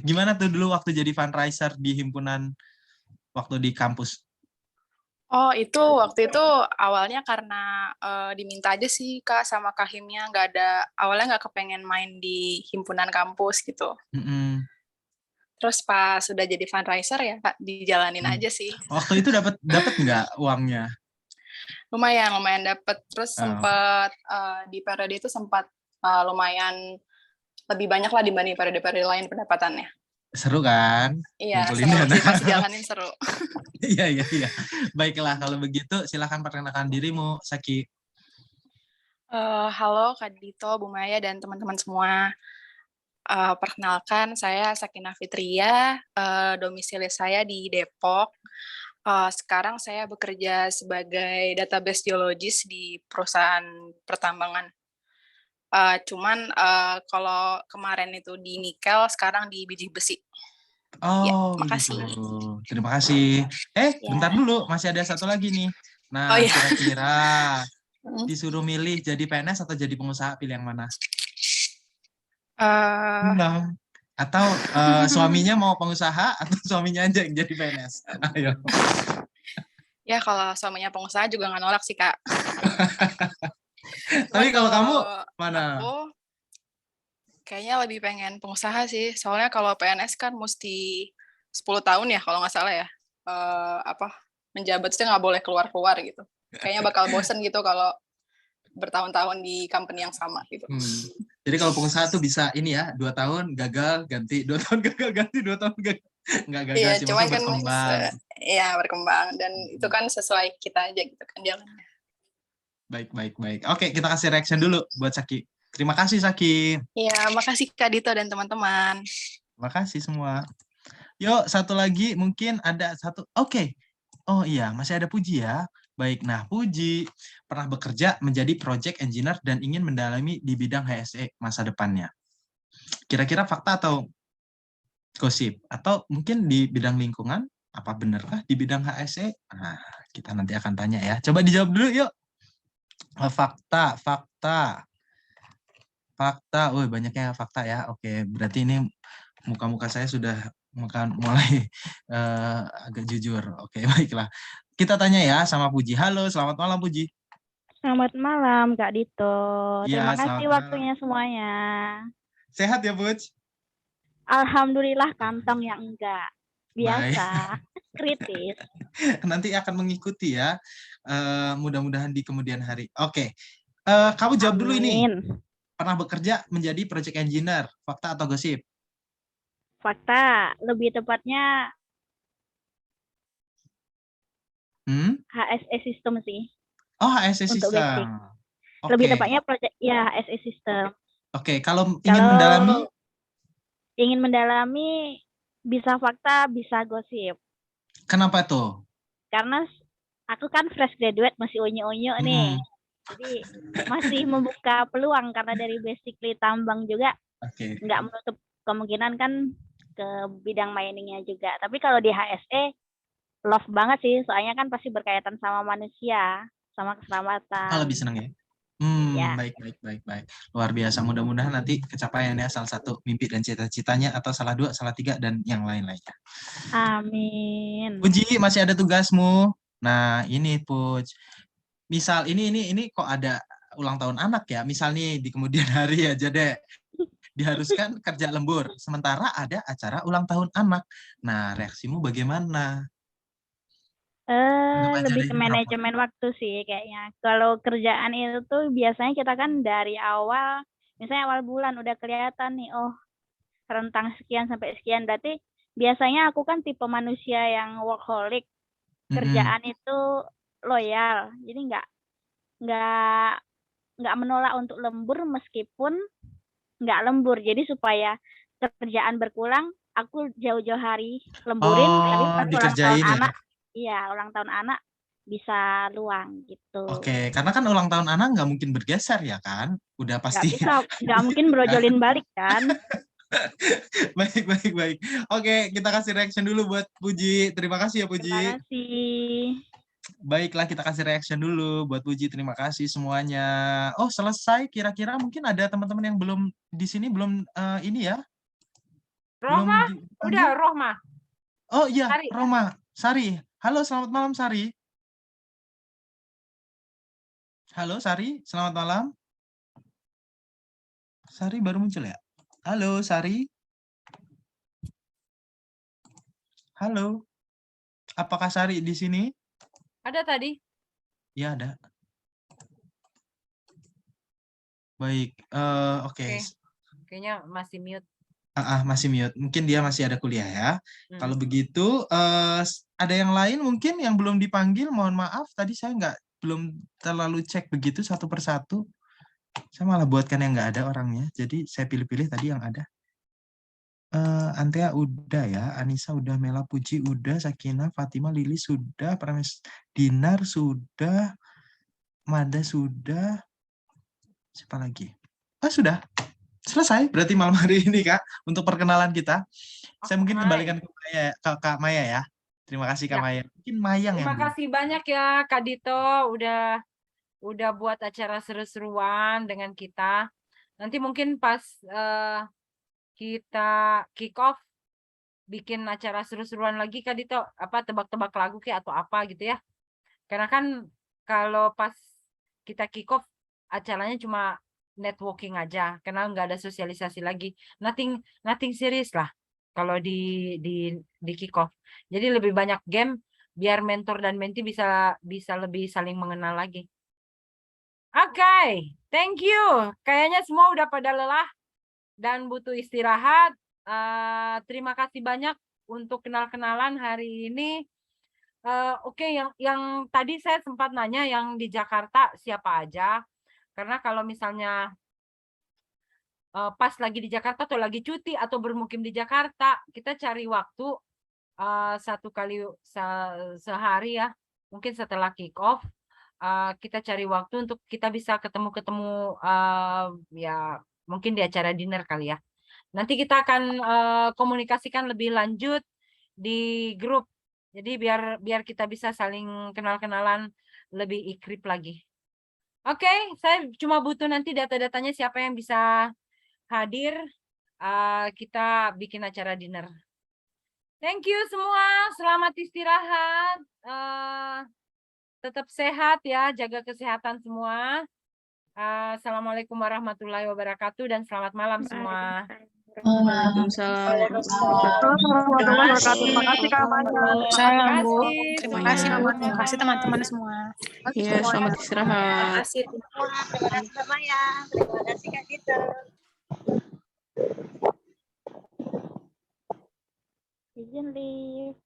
Gimana tuh dulu waktu jadi fundraiser di himpunan waktu di kampus? Oh, itu waktu itu awalnya karena diminta aja sih Kak sama Kahimnya, awalnya nggak kepengen main di himpunan kampus gitu. Terus pas sudah jadi fundraiser ya Kak, dijalanin aja sih. Waktu itu dapat nggak uangnya? Lumayan dapat. Terus sempat di periode itu sempat lumayan lebih banyak lah dibanding periode-periode lain pendapatannya. Seru kan? Iya, seru sih, masih jalanin seru. Iya. Baiklah, kalau begitu silakan perkenalkan dirimu, Saki. Halo Kak Dito, Bu Maya, dan teman-teman semua. Perkenalkan, saya Sakina Fitria, domisili saya di Depok. Sekarang saya bekerja sebagai database geologis di perusahaan pertambangan. Cuman kalau kemarin itu di nikel, sekarang di biji besi. Oh, makasih. Gitu. Terima kasih. Bentar dulu, masih ada satu lagi nih. Nah, kira-kira disuruh milih jadi PNS atau jadi pengusaha, pilih yang mana? Atau suaminya mau pengusaha atau suaminya aja yang jadi PNS? Ayo. Ya, kalau suaminya pengusaha juga nggak nolak sih, Kak. Tapi kalau kamu mana? Aku kayaknya lebih pengen pengusaha sih. Soalnya kalau PNS kan mesti 10 tahun ya kalau nggak salah ya. Menjabat itu nggak boleh keluar-keluar gitu. Kayaknya bakal bosen gitu kalau bertahun-tahun di company yang sama gitu. Jadi kalau pengusaha tuh bisa ini ya, 2 tahun gagal ganti, 2 tahun gagal ganti, 2 tahun gagal. Nggak gagal sih, cuman kan berkembang. Iya, berkembang. Dan itu kan sesuai kita aja gitu kan jalannya. Baik. Oke, kita kasih reaction dulu buat Saki. Terima kasih, Saki. Iya, makasih Kak Dito dan teman-teman. Terima kasih semua. Yuk, satu lagi mungkin ada satu. Oke. Oh iya, masih ada Puji ya. Baik, nah Puji pernah bekerja menjadi project engineer dan ingin mendalami di bidang HSE masa depannya. Kira-kira fakta atau gosip? Atau mungkin di bidang lingkungan? Apa benarkah di bidang HSE? Nah, kita nanti akan tanya ya. Coba dijawab dulu yuk. Fakta. Wih, banyaknya fakta ya. Oke, berarti ini muka-muka saya sudah mulai agak jujur. Oke, baiklah. Kita tanya ya sama Puji. Halo, selamat malam Puji. Selamat malam Kak Dito. Ya, Terima kasih waktunya semuanya. Sehat ya, Puj? Alhamdulillah, kantong yang enggak. Biasa, kritis. Nanti akan mengikuti ya. Mudah-mudahan di kemudian hari. Oke. Kamu jawab dulu ini. Pernah bekerja menjadi project engineer, fakta atau gosip? Fakta, lebih tepatnya HSE system sih. Oh, HSE untuk system. basic. Lebih tepatnya project ya HSE system. Oke, kalau ingin mendalami bisa fakta, bisa gosip. Kenapa tuh? Karena aku kan fresh graduate, masih unyu-unyu nih. Jadi masih membuka peluang karena dari basically tambang juga nggak menutup kemungkinan kan ke bidang miningnya juga. Tapi kalau di HSE love banget sih, soalnya kan pasti berkaitan sama manusia, sama keselamatan. Lebih senang ya? Ya. Baik. Luar biasa. Mudah-mudahan nanti kecapaian ya salah satu mimpi dan cita-citanya, atau salah 2, salah 3, dan yang lain-lainnya. Amin. Puji, masih ada tugasmu. Nah, ini Puj. Misal ini kok ada ulang tahun anak ya, misalnya di kemudian hari aja deh, diharuskan kerja lembur, sementara ada acara ulang tahun anak. Nah, reaksimu bagaimana? Anggap aja Lebih deh ke ini rapor. manajemen waktu sih kayaknya. Kalau kerjaan itu tuh biasanya kita kan dari awal, misalnya awal bulan udah kelihatan nih, oh rentang sekian sampai sekian. Berarti biasanya aku kan tipe manusia yang workaholic, kerjaan itu loyal, jadi nggak menolak untuk lembur meskipun nggak lembur. Jadi supaya kerjaan berkurang, aku jauh-jauh hari lemburin, tapi Oh, pas ulang tahun dikerjain ya. anak, iya ulang tahun anak bisa luang gitu. Oke, karena kan ulang tahun anak nggak mungkin bergeser ya kan? Udah Nggak pasti. bisa, nggak mungkin brojolin balik kan. Baik, baik, baik. Oke, kita kasih reaction dulu buat Puji. Terima kasih ya Puji. Terima kasih. Baiklah, kita kasih reaction dulu buat Puji. Terima kasih semuanya. Oh, selesai. Kira-kira mungkin ada teman-teman yang belum di sini, belum ini ya. Rohma, udah Rohma. Oh iya, Sari. Roma. Sari. Halo, selamat malam Sari. Halo Sari, selamat malam. Sari baru muncul ya? Halo Sari. Halo. Apakah Sari di sini? Ada tadi. Ya, ada. Baik, oke. Kayaknya masih mute. Masih mute. Mungkin dia masih ada kuliah ya. Kalau begitu, ada yang lain mungkin yang belum dipanggil. Mohon maaf, tadi saya belum terlalu cek begitu satu persatu. Saya malah buatkan yang nggak ada orangnya. Jadi saya pilih-pilih tadi yang ada. Antea udah ya, Anissa udah, Mela, Puji udah, Sakinah, Fatima, Lili sudah, Prames, Dinar sudah, Mada sudah. Siapa lagi? Sudah. Selesai berarti malam hari ini Kak untuk perkenalan kita. Saya mungkin kembalikan ke Kak Maya ya. Terima kasih Kak Maya. Mungkin Mayang yang Terima kasih banyak ya Kak Dito udah buat acara seru-seruan dengan kita. Nanti mungkin pas kita kick off bikin acara seru-seruan lagi Kak Dito, apa tebak-tebak lagu kayak atau apa gitu ya. Karena kan kalau pas kita kick off acaranya cuma networking aja, karena nggak ada sosialisasi lagi. Nothing serius lah kalau di kick off. Jadi lebih banyak game biar mentor dan mentee bisa lebih saling mengenal lagi. Oke, thank you. Kayaknya semua udah pada lelah dan butuh istirahat. Terima kasih banyak untuk kenal-kenalan hari ini. Oke, yang tadi saya sempat nanya yang di Jakarta siapa aja. Karena kalau misalnya pas lagi di Jakarta atau lagi cuti atau bermukim di Jakarta, kita cari waktu satu kali sehari ya, mungkin setelah kick off, kita cari waktu untuk kita bisa ketemu-ketemu ya mungkin di acara dinner kali ya. Nanti kita akan komunikasikan lebih lanjut di grup. Jadi biar kita bisa saling kenal-kenalan lebih ikrip lagi. Oke, saya cuma butuh nanti data-datanya siapa yang bisa hadir. Kita bikin acara dinner. Thank you semua. Selamat istirahat. Tetap sehat ya, jaga kesehatan semua. Assalamualaikum warahmatullahi wabarakatuh dan selamat malam semua. Waalaikumsalam. Terima kasih Kak Maya. Salam Bu. Terima kasih Bu. Terima kasih teman-teman semua. Iya, selamat istirahat. Terima kasih Kak Maya. Terima kasih Kak Dito. Izin live.